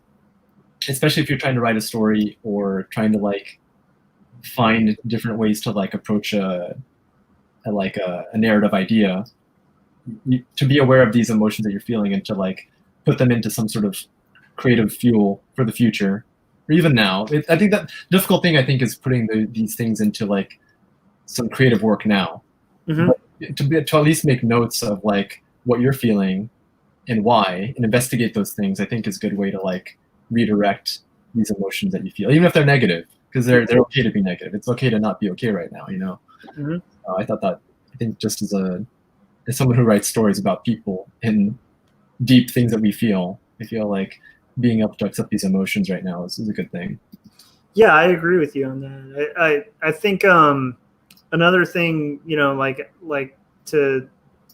especially if you're trying to write a story or trying to like find different ways to like approach a narrative idea, to be aware of these emotions that you're feeling and to like put them into some sort of creative fuel for the future, or even now. I think that difficult thing, I think, is putting these things into like some creative work now. To at least make notes of like what you're feeling and why, and investigate those things, I think is a good way to like redirect these emotions that you feel, even if they're negative, because they're okay to be negative. It's okay to not be okay right now, you know. I think just as someone who writes stories about people and deep things that we feel, I feel like being able to accept these emotions right now is a good thing. Yeah, I agree with you on that. I think another thing, you know, like to,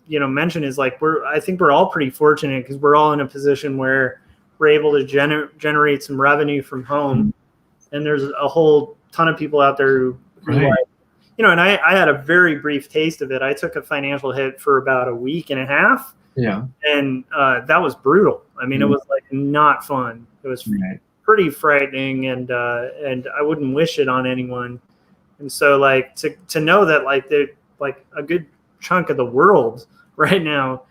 you know, mention is like I think we're all pretty fortunate because we're all in a position where we're able to generate some revenue from home, and there's a whole ton of people out there who like, you know, and I had a very brief taste of it. I took a financial hit for about a week and a half. Yeah. And that was brutal. I mean, it was like not fun. It was pretty frightening, and I wouldn't wish it on anyone. And so like to know that like a good chunk of the world right now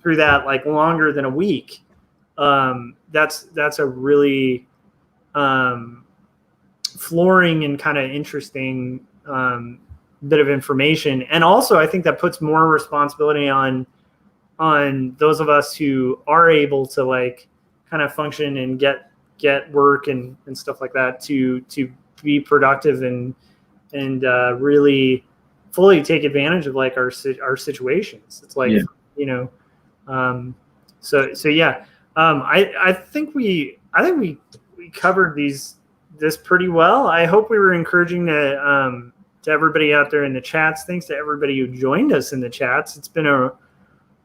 through that like longer than a week, that's a really flooring and kind of interesting bit of information. And also I think that puts more responsibility on those of us who are able to like kind of function and get work and stuff like that to be productive and really fully take advantage of like our situations. It's like, you know, so yeah. I think we covered this pretty well. I hope we were encouraging to everybody out there in the chats. Thanks to everybody who joined us in the chats. It's been a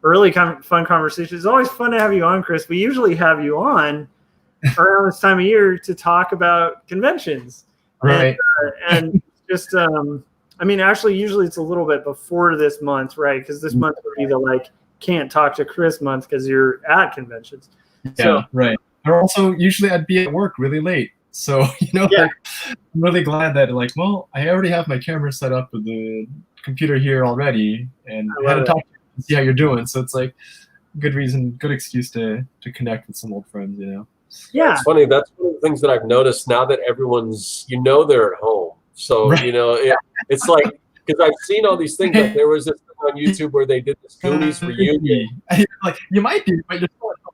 really fun conversation. It's always fun to have you on, Chris. We usually have you on around this time of year to talk about conventions. Right. And just, I mean, actually, usually it's a little bit before this month, right? Because this month would be the like can't talk to Chris month because you're at conventions. Yeah, so, right. Or also, usually I'd be at work really late. So, like, I'm really glad that, like, well, I already have my camera set up with the computer here already, and I had to talk to you and see how you're doing. So it's like good reason, good excuse to connect with some old friends, Yeah. It's funny. That's one of the things that I've noticed now that everyone's, they're at home. So, right. it's like, because I've seen all these things. Like there was this thing on YouTube where they did this Goonies reunion. Like, you might be, but you're still at home.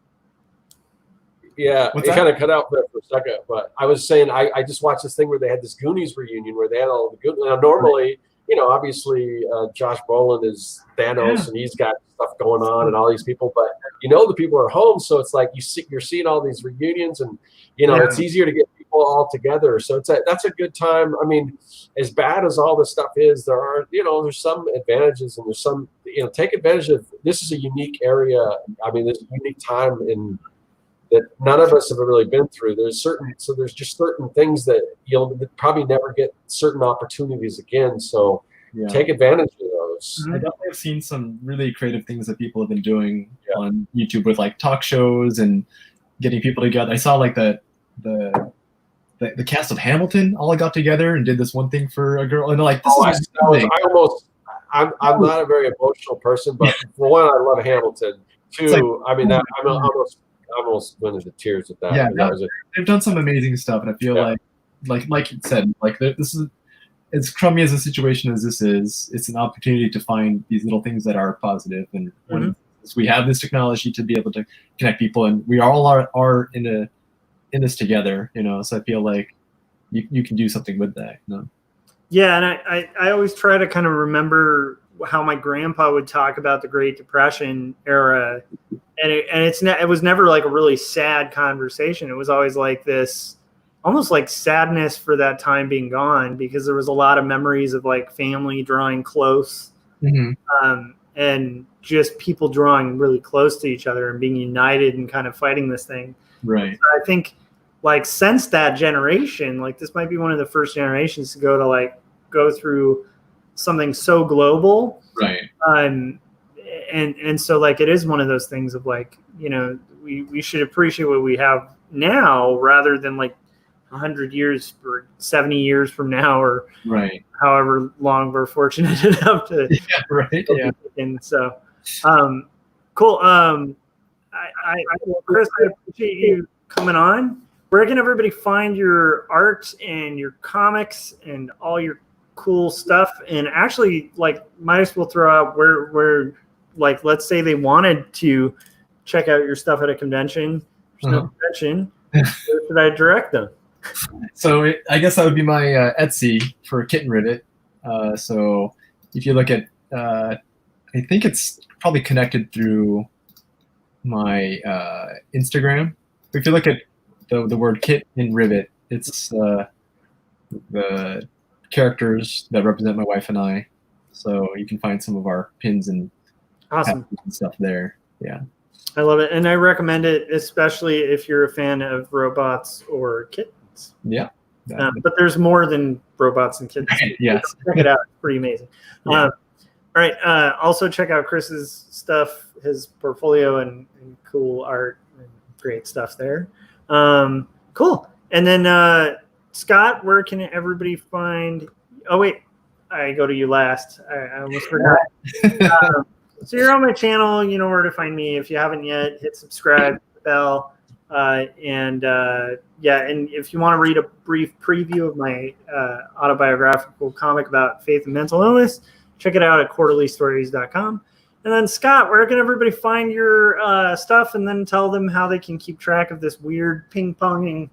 Yeah, it kind of cut out there for a second, but I was saying I just watched this thing where they had this Goonies reunion where they had all the good. Now normally, obviously Josh Brolin is Thanos and he's got stuff going on and all these people, but the people are home, so it's like you're seeing all these reunions and it's easier to get people all together. So that's a good time. I mean, as bad as all this stuff is, there are there's some advantages and there's some take advantage of. This is a unique area. I mean, there's a unique time in. That none of us have really been through. There's just certain things that you'll probably never get certain opportunities again. So take advantage of those. I definitely have seen some really creative things that people have been doing on YouTube with like talk shows and getting people together. I saw like the cast of Hamilton all got together and did this one thing for a girl. And like, I'm not a very emotional person, but for one, I love Hamilton. Two, I mean, I almost went into tears with that. Yeah, they've done some amazing stuff, and I feel like you said, like this is as crummy as a situation as this is. It's an opportunity to find these little things that are positive, and when we have this technology to be able to connect people, and we all are in this together, So I feel like you can do something with that, Yeah, and I always try to kind of remember how my grandpa would talk about the Great Depression era. And it was never like a really sad conversation. It was always like this, almost like sadness for that time being gone, because there was a lot of memories of like family drawing close, and just people drawing really close to each other and being united and kind of fighting this thing. Right. So I think like since that generation, like this might be one of the first generations to go through something so global. Right. And so like it is one of those things of like, we should appreciate what we have now rather than like 100 years or 70 years from now or however long we're fortunate enough to and so cool. Chris, I appreciate you coming on. Where can everybody find your art and your comics and all your cool stuff? And actually, like, might as well throw out where like, let's say they wanted to check out your stuff at a convention. There's no convention. Where should I direct them? So I guess that would be my Etsy for Kitten Rivet. So if you look at, I think it's probably connected through my Instagram. If you look at the word Kit in Rivet, it's the characters that represent my wife and I. So you can find some of our pins and awesome and stuff there. Yeah. I love it. And I recommend it, especially if you're a fan of robots or kittens. Yeah. But there's more than robots and kittens. Yes. Check it out. It's pretty amazing. Yeah. All right. Also check out Chris's stuff, his portfolio and cool art and great stuff there. Cool. And then Scott, where can everybody find? Oh, wait. I go to you last. I almost forgot. So you're on my channel. You know where to find me. If you haven't yet, hit subscribe, bell, and if you want to read a brief preview of my autobiographical comic about faith and mental illness, check it out at quarterlystories.com. And then Scott, where can everybody find your stuff, and then tell them how they can keep track of this weird ping-ponging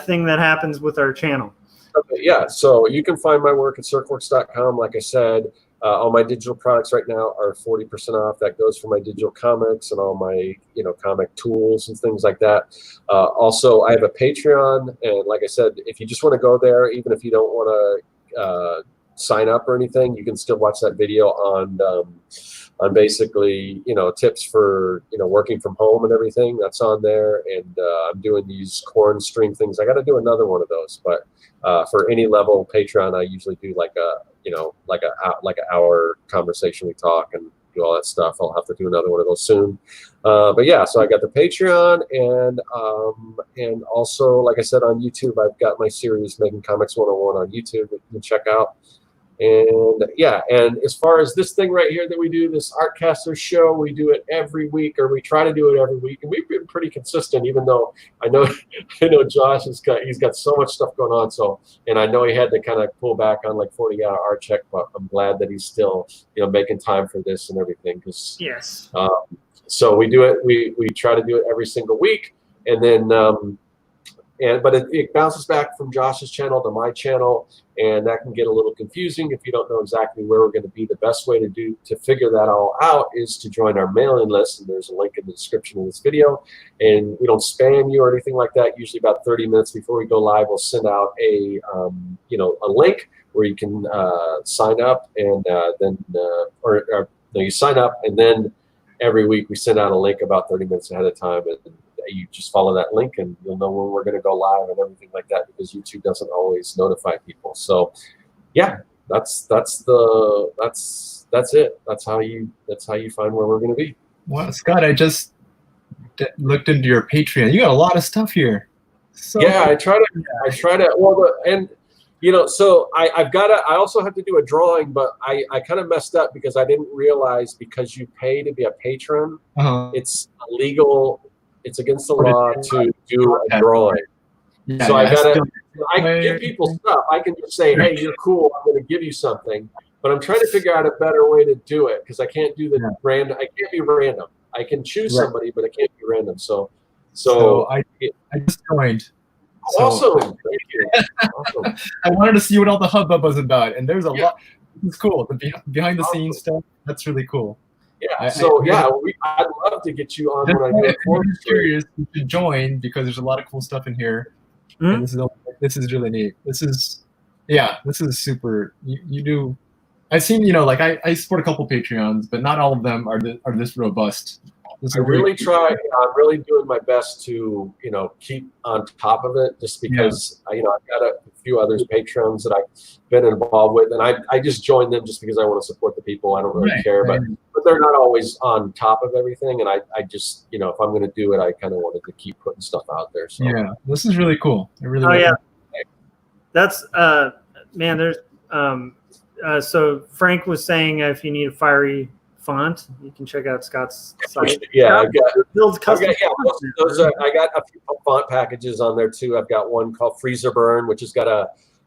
thing that happens with our channel? Okay, yeah. So you can find my work at circworks.com. Like I said, all my digital products right now are 40% off. That goes for my digital comics and all my, comic tools and things like that. Also, I have a Patreon, and like I said, if you just want to go there, even if you don't want to sign up or anything, you can still watch that video on basically, tips for, working from home and everything. That's on there. And I'm doing these corn stream things. I got to do another one of those. But for any level Patreon, I usually do like an hour conversation. We talk and do all that stuff. I'll have to do another one of those soon. But yeah, so I got the Patreon, and also, like I said, on YouTube, I've got my series Making Comics 101 on YouTube that you can check out. And yeah, and as far as this thing right here that we do, this Artcasters show, we do it every week, or we try to do it every week, and we've been pretty consistent. Even though I know Josh he's got so much stuff going on. So, and I know he had to kind of pull back on like 40-hour art check, but I'm glad that he's still making time for this and everything. Because yes, so we do it. We try to do it every single week, and then. But it bounces back from Josh's channel to my channel, and that can get a little confusing if you don't know exactly where we're going to be. The best way to figure that all out is to join our mailing list, and there's a link in the description of this video. And we don't spam you or anything like that. Usually about 30 minutes before we go live, we'll send out a link where you can sign up, and then you sign up, and then every week we send out a link about 30 minutes ahead of time, and you just follow that link and you'll know when we're going to go live and everything like that, because YouTube doesn't always notify people. So yeah, that's it. That's how you find where we're going to be. Wow, Scott, I just looked into your Patreon. You got a lot of stuff here. So yeah, I try to so I also have to do a drawing, but I kind of messed up because I didn't realize, because you pay to be a patron, it's illegal. It's against the law to do a drawing. Yeah, so I can give people stuff. I can just say, hey, you're cool, I'm going to give you something. But I'm trying to figure out a better way to do it, because I can't do the random. I can't be random. I can choose somebody, but it can't be random. So I just joined. Awesome. Thank you. Awesome. I wanted to see what all the hubbub was about, and there's a lot. It's cool. The behind the scenes stuff. That's really cool. Yeah. I'd love to get you on when I do it. I'm curious. You should join, because there's a lot of cool stuff in here. And this is really neat. This is super. You do. I've seen, I support a couple Patreons, but not all of them are this robust. I really try. I'm really doing my best to, keep on top of it, just because, I've got a few others Patreons that I've been involved with, and I just joined them just because I want to support the people. I don't really care, but they're not always on top of everything, and I just, if I'm going to do it, I kind of wanted to keep putting stuff out there. So yeah, this is really cool. It really. That's man. There's so Frank was saying if you need a fiery font, you can check out Scott's site. Yeah, I got a few font packages on there too. I've got one called Freezer Burn, which has got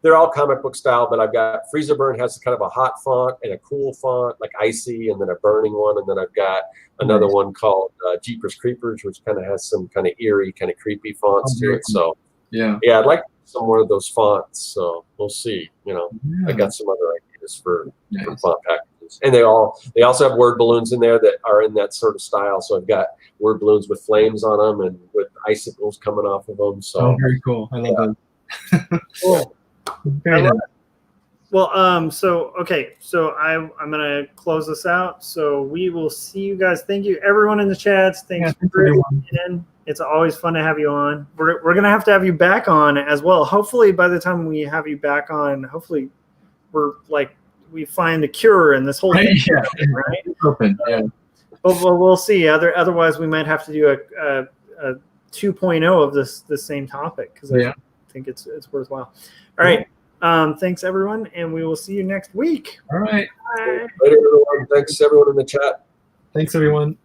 they're all comic book style, but I've got Freezer Burn has kind of a hot font and a cool font, like icy, and then a burning one, and then I've got another one called Jeepers Creepers, which kind of has some kind of eerie, kind of creepy fonts to it. So yeah, I'd like some more of those fonts. So we'll see. I got some other ideas for font packages. And they also have word balloons in there that are in that sort of style. So I've got word balloons with flames on them and with icicles coming off of them. So very cool. I love that. Cool. Very nice. Well, so I'm gonna close this out. So we will see you guys. Thank you, everyone in the chats. Thanks for everyone. It's always fun to have you on. We're gonna have to have you back on as well. Hopefully, by the time we have you back on, hopefully we find the cure in this whole thing. Right? Open. Yeah. But we'll see. Otherwise, we might have to do a 2.0 of this same topic, because I think it's worthwhile. All right. Thanks, everyone, and we will see you next week. All right. Bye. Later, everyone. Thanks, everyone in the chat. Thanks, everyone.